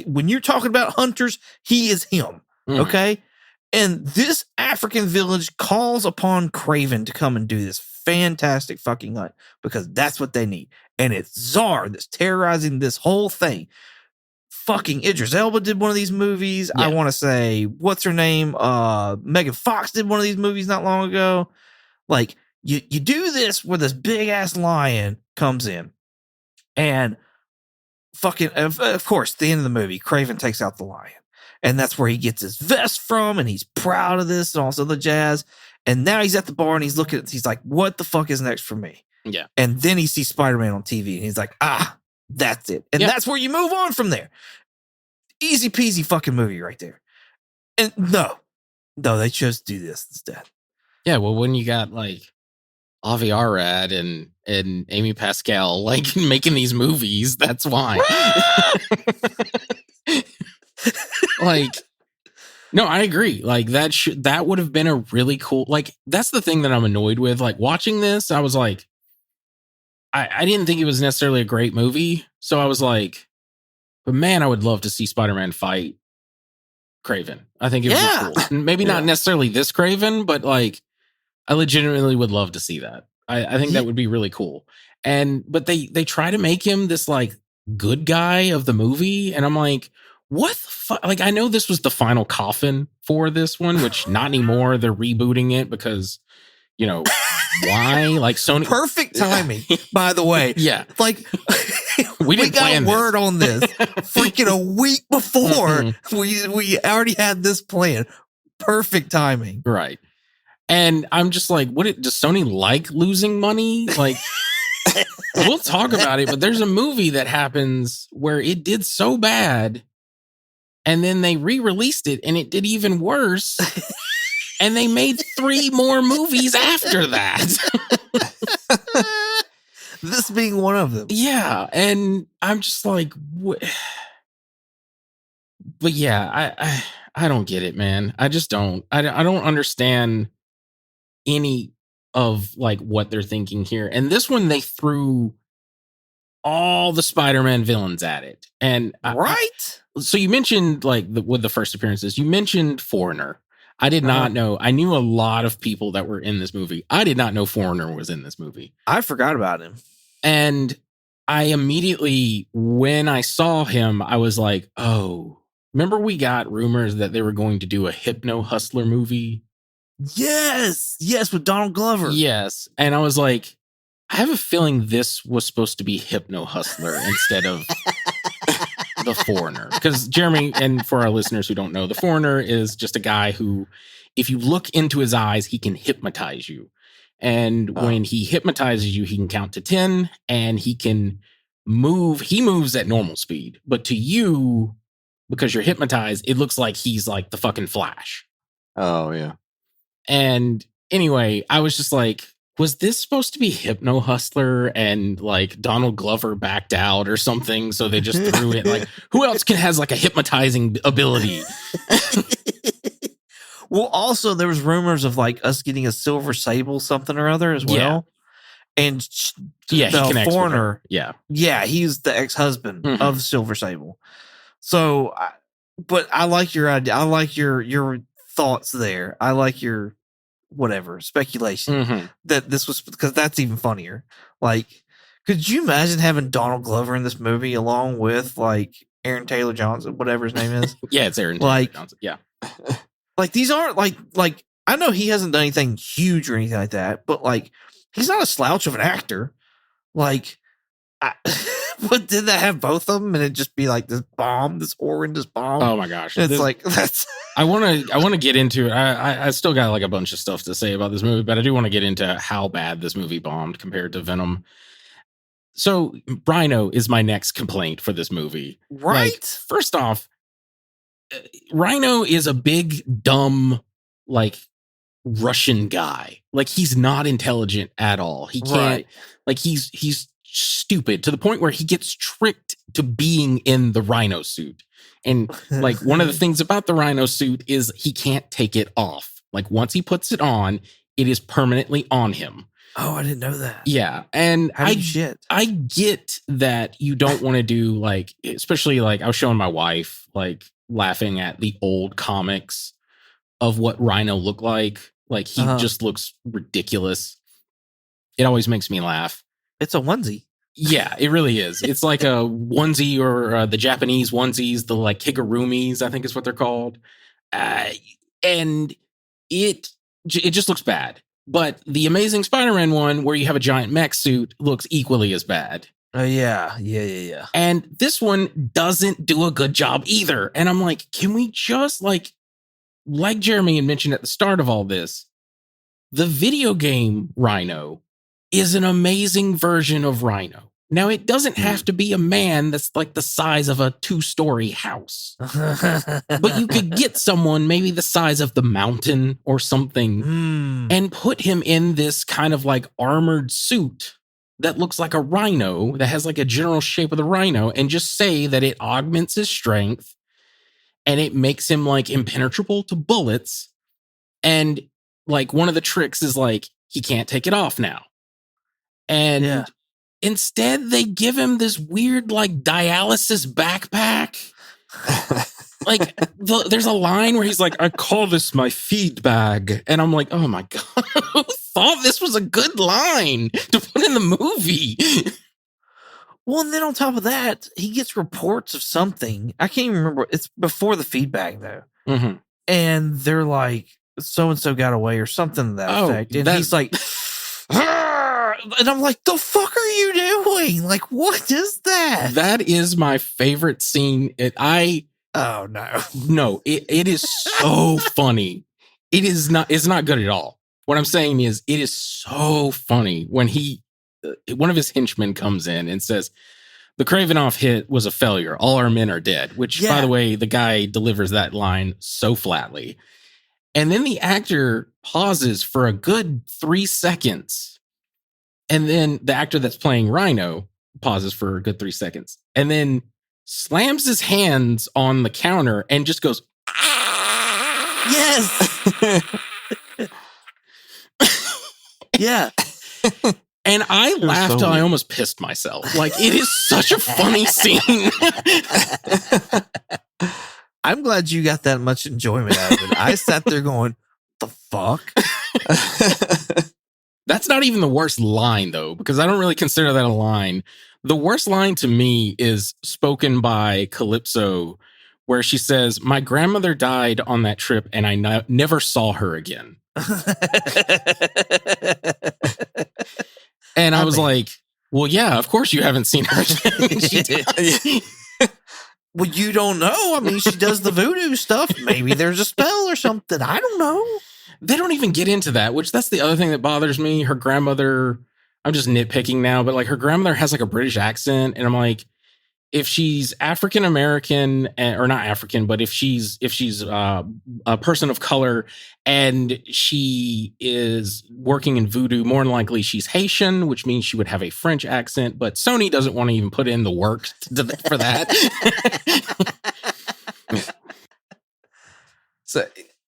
When you're talking about hunters, he is him. Okay? And this African village calls upon Kraven to come and do this fantastic fucking hunt because that's what they need. And it's Czar that's terrorizing this whole thing. Fucking Idris Elba did one of these movies. Yeah. I want to say, what's her name? Megan Fox did one of these movies not long ago. Like, you do this where this big ass lion comes in. And fucking, of course, at the end of the movie, Kraven takes out the lion. And that's where he gets his vest from, and he's proud of this and all this other jazz. And now he's at the bar and he's looking at, he's like, what the fuck is next for me? Yeah. And then he sees Spider-Man on TV and he's like, that's it. And that's where you move on from there. Easy peasy fucking movie right there. And no, they chose to do this instead. Yeah, well, when you got like Avi Arad and Amy Pascal like making these movies, that's why. Like, no, I agree. Like that would have been a really cool. Like, that's the thing that I'm annoyed with. Like, watching this, I was like, I didn't think it was necessarily a great movie, so I was like, but man, I would love to see Spider-Man fight Kraven. I think it would be cool. And maybe not necessarily this Kraven, but like, I legitimately would love to see that. I think that would be really cool. But they try to make him this like good guy of the movie, and I'm like, what the fuck? Like, I know this was the final coffin for this one, which not anymore. They're rebooting it because, why? Like, Sony. Perfect timing, by the way. Yeah. Like, we got word on this freaking a week before. We already had this plan. Perfect timing. Right. And I'm just like, does Sony like losing money? Like, we'll talk about it, but there's a movie that happens where it did so bad, and then they re-released it, and it did even worse. And they made 3 more movies after that. This being one of them. Yeah. And I'm just like, what? But yeah, I don't get it, man. I just don't. I don't understand any of like what they're thinking here. And this one, they threw all the Spider-Man villains at it. And so you mentioned like with the first appearances, you mentioned Foreigner. I did not know. I knew a lot of people that were in this movie. I did not know Foreigner was in this movie. I forgot about him. And I immediately, when I saw him, I was like, oh, remember we got rumors that they were going to do a Hypno Hustler movie? Yes, with Donald Glover. Yes. And I was like, I have a feeling this was supposed to be Hypno Hustler instead of the Foreigner. Because Jeremy, and for our listeners who don't know, the Foreigner is just a guy who, if you look into his eyes, he can hypnotize you. And when he hypnotizes you, he can count to 10 and he can move. He moves at normal speed. But to you, because you're hypnotized, it looks like he's like the fucking Flash. Oh, yeah. And anyway, I was just like, was this supposed to be Hypno Hustler and like Donald Glover backed out or something? So they just threw it like, who else has like a hypnotizing ability? Well, also there was rumors of like us getting a Silver Sable something or other as well. Yeah. And the Foreigner. Yeah, he's the ex-husband of Silver Sable. So, but I like your idea. I like your thoughts there. I like your speculation that this was, because that's even funnier. Like, could you imagine having Donald Glover in this movie along with like Aaron Taylor Johnson, whatever his name is? Yeah, it's Aaron Taylor Johnson. Yeah. Like, these aren't like I know he hasn't done anything huge or anything like that, but like, he's not a slouch of an actor. Like, but did that have both of them and it just be like this horrendous bomb? Oh my gosh. It's like, that's I want to get into it. I still got like a bunch of stuff to say about this movie, but I do want to get into how bad this movie bombed compared to Venom. So Rhino is my next complaint for this movie. Right. Like, first off, Rhino is a big, dumb, like Russian guy. Like, he's not intelligent at all. He can't, like, he's stupid to the point where he gets tricked to being in the Rhino suit. And like, one of the things about the Rhino suit is he can't take it off. Like, once he puts it on, it is permanently on him. Oh, I didn't know that. Yeah. And I get that you don't want to do like, especially like I was showing my wife, like, laughing at the old comics of what Rhino looked like. Like, he just looks ridiculous. It always makes me laugh. It's a onesie. Yeah, it really is. It's like a onesie, or the Japanese onesies, the like kigurumis, I think is what they're called. And it just looks bad. But the Amazing Spider-Man one, where you have a giant mech suit, looks equally as bad. Oh, yeah. And this one doesn't do a good job either. And I'm like, can we just like Jeremy had mentioned at the start of all this, the video game Rhino is an amazing version of Rhino. Now, it doesn't have to be a man that's like the size of a 2-story house, but you could get someone maybe the size of the mountain or something and put him in this kind of like armored suit that looks like a rhino, that has like a general shape of the rhino, and just say that it augments his strength and it makes him like impenetrable to bullets. And like one of the tricks is like, he can't take it off now. And instead they give him this weird like dialysis backpack. Like there's a line where he's like, I call this my feed bag. And I'm like, oh my God, who thought this was a good line to put in the movie? Well, and then on top of that, he gets reports of something. I can't even remember. It's before the feedback though. Mm-hmm. And they're like, so-and-so got away or something to that effect. And he's like, and I'm like, the fuck are you doing? Like, what is that? That is my favorite scene. Oh no. No, it is so funny. It's not good at all. What I'm saying is it is so funny when one of his henchmen comes in and says, the Kravinoff hit was a failure. All our men are dead, which by the way, the guy delivers that line so flatly. And then the actor pauses for a good 3 seconds. And then the actor that's playing Rhino pauses for a good 3 seconds. And then slams his hands on the counter and just goes, ah! Yes. Yeah. And I laughed till I almost pissed myself. Like, it is such a funny scene. I'm glad you got that much enjoyment out of it. I sat there going, the fuck? That's not even the worst line, though, because I don't really consider that a line. The worst line to me is spoken by Calypso, where she says, my grandmother died on that trip and I never saw her again. And I was like, well, yeah, of course you haven't seen her again. She died. Well, you don't know. I mean, she does the voodoo stuff. Maybe there's a spell or something. I don't know. They don't even get into that, which that's the other thing that bothers me. Her grandmother, I'm just nitpicking now, but like her grandmother has like a British accent. And I'm like, if she's African American or not African, but if she's a person of color and she is working in voodoo, more than likely she's Haitian, which means she would have a French accent. But Sony doesn't want to even put in the work for that. So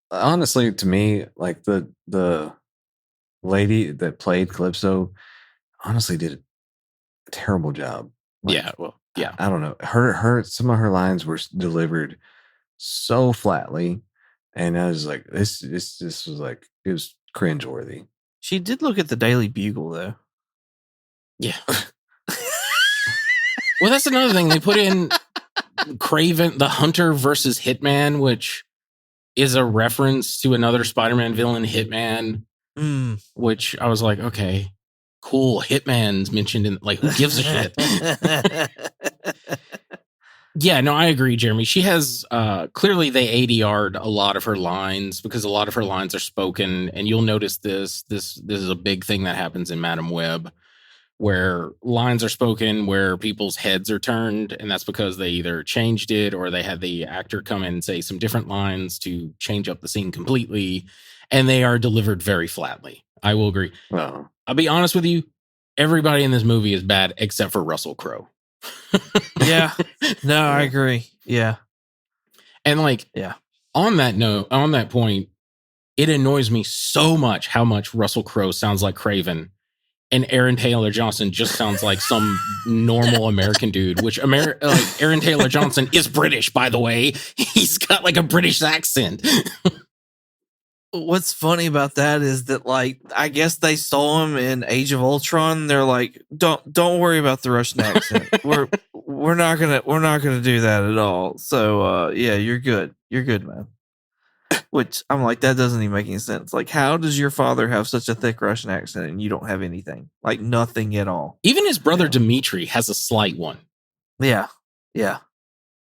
honestly, to me, like the lady that played Calypso honestly did a terrible job. Like, yeah, well, yeah. I don't know. Her some of her lines were delivered so flatly, and I was like, this was like, it was cringeworthy. She did look at the Daily Bugle though. Yeah. Well, that's another thing. They put in Kraven the Hunter versus Hitman, which is a reference to another Spider-Man villain, Hitman, which I was like, okay, cool. Hitman's mentioned in, like, who gives a shit? Yeah, no, I agree, Jeremy. She has, clearly they ADR'd a lot of her lines because a lot of her lines are spoken. And you'll notice this is a big thing that happens in Madam Web, where lines are spoken where people's heads are turned, and that's because they either changed it or they had the actor come in and say some different lines to change up the scene completely, and they are delivered very flatly. I will agree. Well, I'll be honest with you, everybody in this movie is bad except for Russell Crowe. Yeah. No, I agree. Yeah. And like, yeah. On that point, it annoys me so much how much Russell Crowe sounds like Kraven. And Aaron Taylor Johnson just sounds like some normal American dude, which like Aaron Taylor Johnson is British, by the way. He's got like a British accent. What's funny about that is that, like, I guess they saw him in Age of Ultron. They're like, don't worry about the Russian accent. we're not gonna do that at all. So yeah, you're good. You're good, man. Which I'm like, that doesn't even make any sense. Like, how does your father have such a thick Russian accent and you don't have anything? Like, nothing at all. Even his brother Dmitri has a slight one. Yeah. Yeah.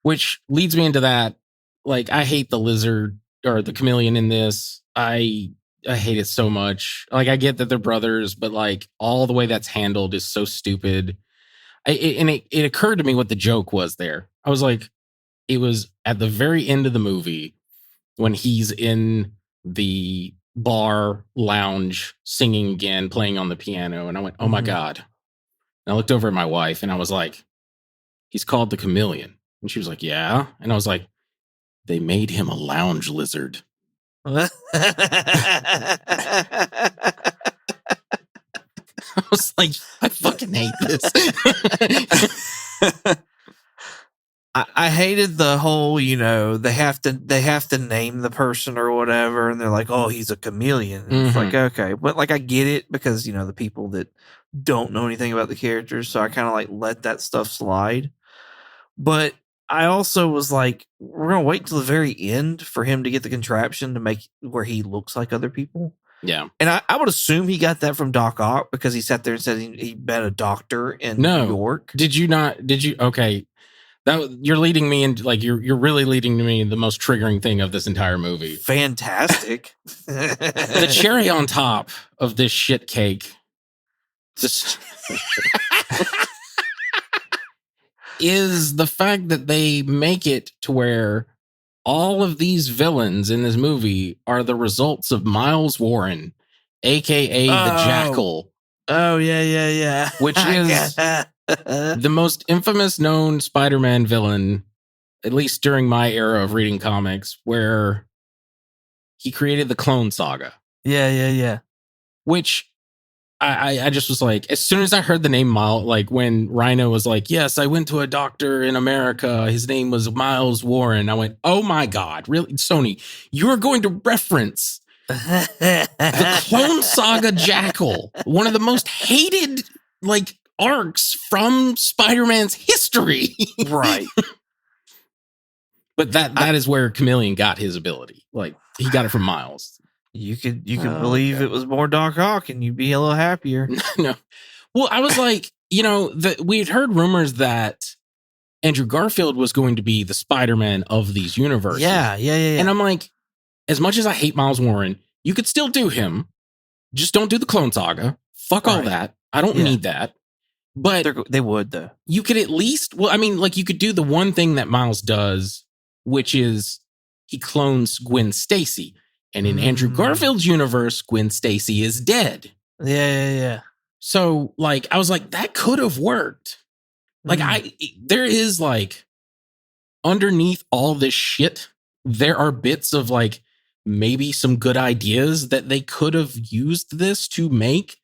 Which leads me into that. Like, I hate the lizard or the chameleon in this. I hate it so much. Like, I get that they're brothers, but like all the way that's handled is so stupid. It occurred to me what the joke was there. I was like, it was at the very end of the movie when he's in the bar lounge singing again, playing on the piano. And I went, oh my God. And I looked over at my wife and I was like, he's called the chameleon. And she was like, yeah. And I was like, they made him a lounge lizard. I was like, I fucking hate this. I hated the whole, they have to name the person or whatever, and they're like, oh, he's a chameleon. And it's like, okay, but like I get it because the people that don't know anything about the characters, so I kind of like let that stuff slide. But I also was like, we're gonna wait till the very end for him to get the contraption to make where he looks like other people. Yeah, and I would assume he got that from Doc Ock because he sat there and said he met a doctor in New York. Did you not? Did you? Okay. You're leading me into like you're really leading to me the most triggering thing of this entire movie. Fantastic. The cherry on top of this shit cake just is the fact that they make it to where all of these villains in this movie are the results of Miles Warren, aka the Jackal. Oh yeah. Which is the most infamous known Spider-Man villain, at least during my era of reading comics, where he created the Clone Saga. Yeah. Which I just was like, as soon as I heard the name Miles, like when Rhino was like, yes, I went to a doctor in America. His name was Miles Warren. I went, oh my God, really? Sony, you're going to reference the Clone Saga Jackal, one of the most hated, like, arcs from Spider-Man's history. Right. But that is where Chameleon got his ability. Like, he got it from Miles. You could believe it was more Doc Ock and you'd be a little happier. No. Well, I was like, we'd heard rumors that Andrew Garfield was going to be the Spider-Man of these universes. Yeah. And I'm like, as much as I hate Miles Warren, you could still do him. Just don't do the Clone Saga. Fuck all that. I don't need that. But they would, though. You could at least, you could do the one thing that Miles does, which is he clones Gwen Stacy. And in Andrew Garfield's universe, Gwen Stacy is dead. Yeah. So, like, I was like, that could have worked. Like, there is, like, underneath all this shit, there are bits of, like, maybe some good ideas that they could have used this to make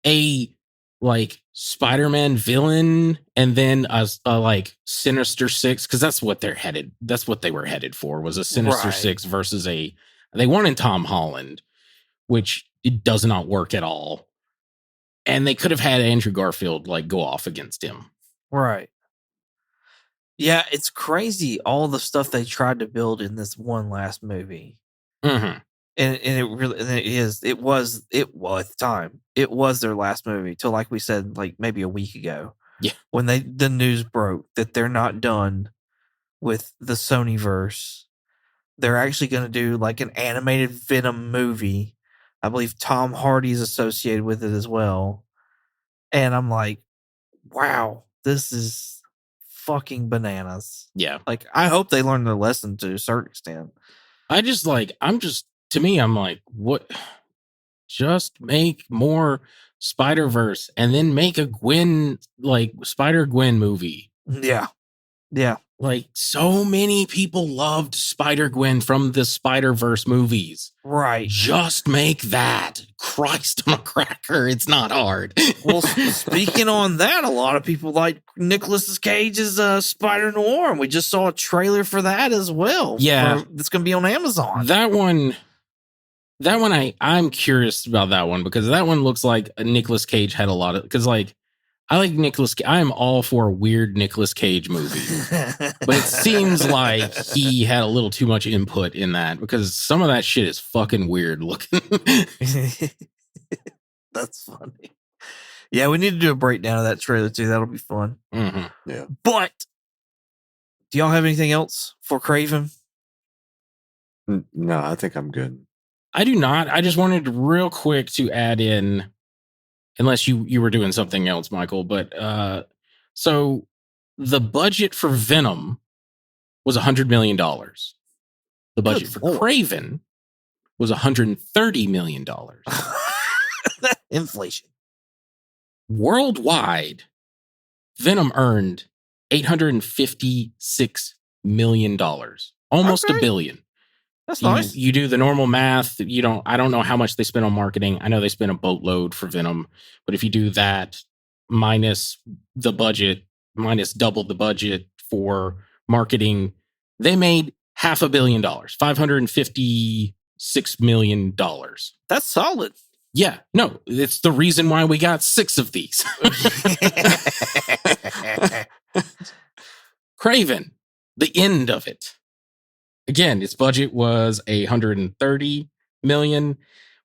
a, like, Spider-Man villain and then a like Sinister Six, because that's what they're headed. That's what they were headed for, was a Sinister Six versus they wanted Tom Holland, which it does not work at all. And they could have had Andrew Garfield like go off against him. Right. Yeah, it's crazy all the stuff they tried to build in this one last movie. Mm-hmm. And it was at the time. It was their last movie till, like we said, like maybe a week ago. Yeah. When the news broke that they're not done with the Sony verse. They're actually going to do like an animated Venom movie. I believe Tom Hardy's associated with it as well. And I'm like, wow, this is fucking bananas. Yeah. Like, I hope they learn their lesson to a certain extent. I'm like, what? Just make more Spider-Verse and then make a Gwen, like Spider-Gwen movie. Yeah. Like, so many people loved Spider-Gwen from the Spider-Verse movies. Right. Just make that. Christ on a cracker. It's not hard. Well, speaking on that, a lot of people like Nicolas Cage's Spider Noir, and we just saw a trailer for that as well. Yeah. It's going to be on Amazon. That one, I'm curious about that one because that one looks like Nicolas Cage had a lot of, because like I like Nicolas. I am all for a weird Nicolas Cage movie, but it seems like he had a little too much input in that because some of that shit is fucking weird looking. That's funny. Yeah, we need to do a breakdown of that trailer too. That'll be fun. Mm-hmm. Yeah. But do y'all have anything else for Kraven? No, I think I'm good. I do not. I just wanted real quick to add in, unless you were doing something else, Michael. But so the budget for Venom was $100 million. The budget for Kraven was $130 million. Inflation. Worldwide, Venom earned $856 million, almost $1 billion. That's nice. You do the normal math. I don't know how much they spent on marketing. I know they spent a boatload for Venom, but if you do that minus the budget, minus double the budget for marketing, they made $500 million, $556 million. That's solid. Yeah, no, it's the reason why we got 6 of these. Kraven, the end of it. Again, its budget was $130 million.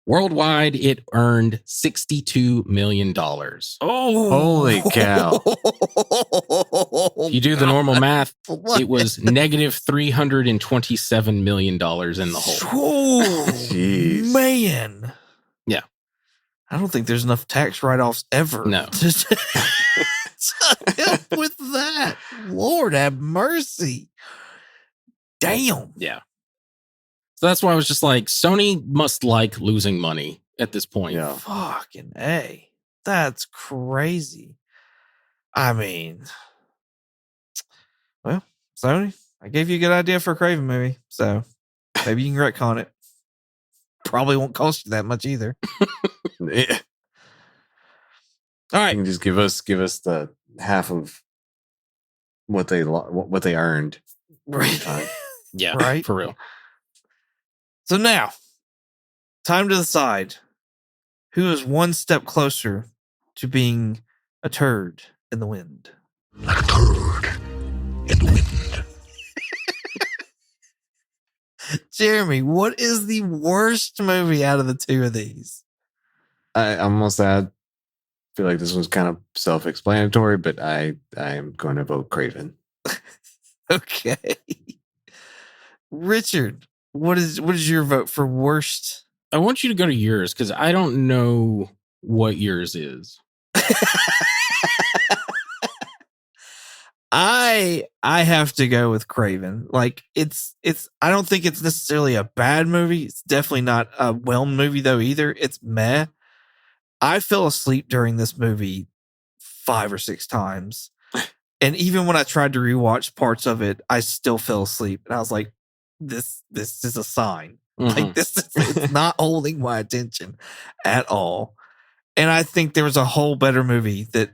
Worldwide, it earned $62 million. Oh, holy cow. If you do the normal math, it was negative $327 million in the hole. Oh, man. Yeah. I don't think there's enough tax write-offs ever. No. To help with that. Lord have mercy. Damn. Yeah. So that's why I was just like, Sony must like losing money at this point. Yeah. Fucking A. That's crazy. I mean, well, Sony, I gave you a good idea for a Kraven movie, so maybe you can retcon it. Probably won't cost you that much either. Yeah. All right. You can just give us the half of what they earned. Right. Yeah, right. For real. So now, time to decide who is one step closer to being a turd in the wind. Like a turd in the wind. Jeremy, what is the worst movie out of the two of these? I almost feel like this was kind of self-explanatory, but I am going to vote Kraven. Okay. Richard, what is your vote for worst? I want you to go to yours because I don't know what yours is. I have to go with Kraven. Like it's I don't think it's necessarily a bad movie. It's definitely not a whelm movie though either. It's meh. I fell asleep during this movie 5 or 6 times. And even when I tried to rewatch parts of it, I still fell asleep. And I was like, this is a sign. Mm-hmm. Like it's not holding my attention at all. And I think there was a whole better movie that,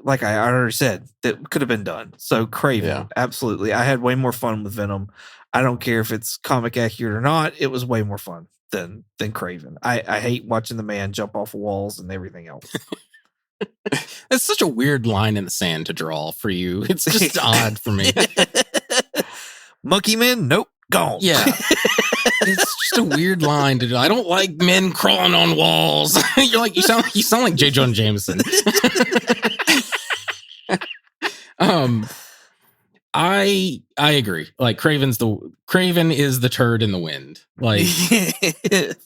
like I already said, that could have been done. So Kraven, absolutely. I had way more fun with Venom. I don't care if it's comic accurate or not. It was way more fun than Kraven. I hate watching the man jump off of walls and everything else. It's such a weird line in the sand to draw for you. It's just odd for me. Monkey men? Nope. Gone. Yeah. It's just a weird line to do. I don't like men crawling on walls. You're like, you sound like J. Jonah Jameson. I agree. Like Kraven is the turd in the wind. Like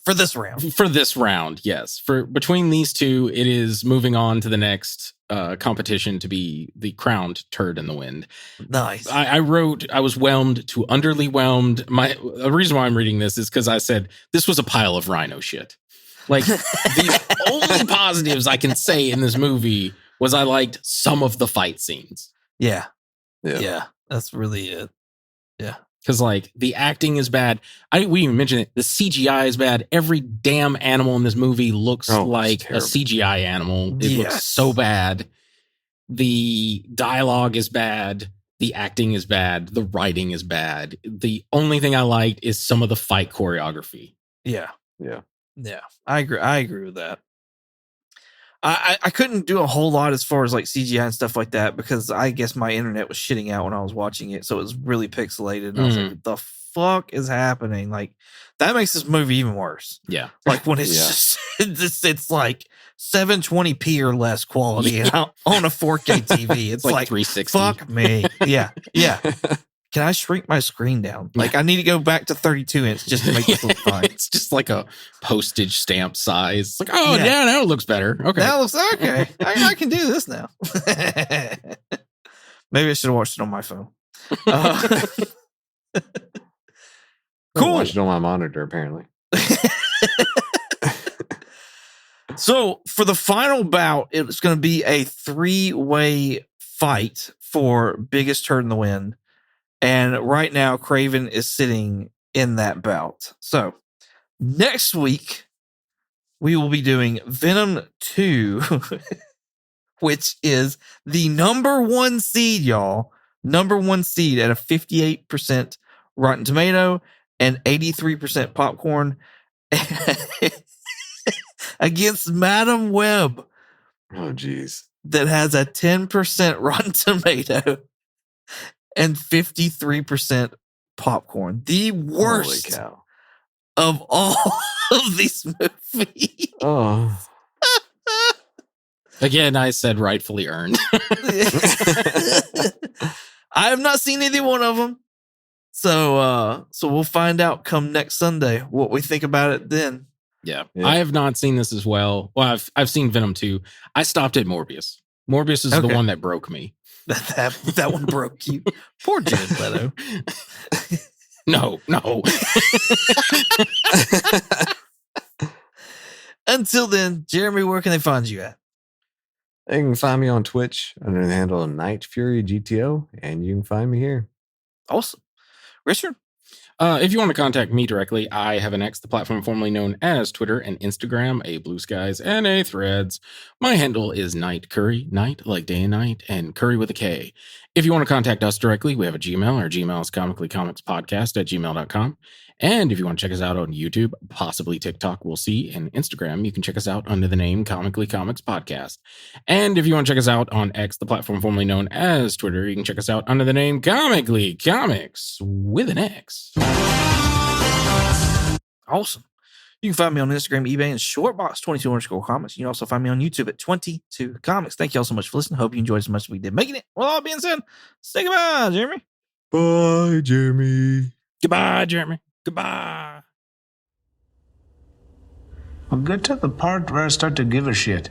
for this round. For this round, yes. For between these two, it is moving on to the next competition to be the crowned turd in the wind. Nice. I wrote I was whelmed to underly whelmed. The reason why I'm reading this is because I said this was a pile of rhino shit. Like the only positives I can say in this movie was I liked some of the fight scenes. Yeah. That's really it. Yeah. Because like the acting is bad. We even mentioned it. The CGI is bad. Every damn animal in this movie looks like a CGI animal. It looks so bad. The dialogue is bad. The acting is bad. The writing is bad. The only thing I liked is some of the fight choreography. Yeah. Yeah. I agree with that. I couldn't do a whole lot as far as like CGI and stuff like that because I guess my internet was shitting out when I was watching it, so it was really pixelated. And I was like, "What the fuck is happening?" Like that makes this movie even worse. Yeah, like when it's just it's like 720p or less quality on a 4K TV. It's like 360. Fuck me. Yeah. Can I shrink my screen down? Like I need to go back to 32 inch just to make this look fine. It's just like a postage stamp size. It's like, oh yeah, now it looks better. Okay, now it looks okay. I can do this now. Maybe I should have watched it on my phone. Cool. Watch it on my monitor, apparently. So for the final bout, it's going to be a 3-way fight for biggest turd in the wind. And right now, Kraven is sitting in that bout. So next week, we will be doing Venom 2, which is the number 1 seed, y'all. Number 1 seed at a 58% Rotten Tomato and 83% popcorn against Madam Web. Oh, geez. That has a 10% Rotten Tomato and 53% popcorn. The worst of all of these movies. Oh. Again, I said rightfully earned. I have not seen either one of them. So we'll find out come next Sunday what we think about it then. Yeah. I have not seen this as well. Well, I've seen Venom 2. I stopped at Morbius. Morbius is the one that broke me. That one broke you. Poor Jared Leto. No. Until then, Jeremy, where can they find you at? You can find me on Twitch under the handle of Night Fury GTO, and you can find me here. Awesome. Richard? If you want to contact me directly, I have an X, the platform formerly known as Twitter and Instagram, a Blue Skies, and a Threads. My handle is Night Curry, night like day and night, and Curry with a K. If you want to contact us directly, we have a Gmail. Our Gmail is comicallycomicspodcast@gmail.com. And if you want to check us out on YouTube, possibly TikTok, we'll see, and Instagram, you can check us out under the name Comically Comics Podcast. And if you want to check us out on X, the platform formerly known as Twitter, you can check us out under the name Comically Comics with an X. Awesome. You can find me on Instagram, eBay, and Shortbox22_comics. You can also find me on YouTube at 22 Comics. Thank you all so much for listening. Hope you enjoyed as much as we did making it. Well, all being said, say goodbye, Jeremy. Bye, Jeremy. Goodbye, Jeremy. Goodbye. Well, get to the part where I start to give a shit.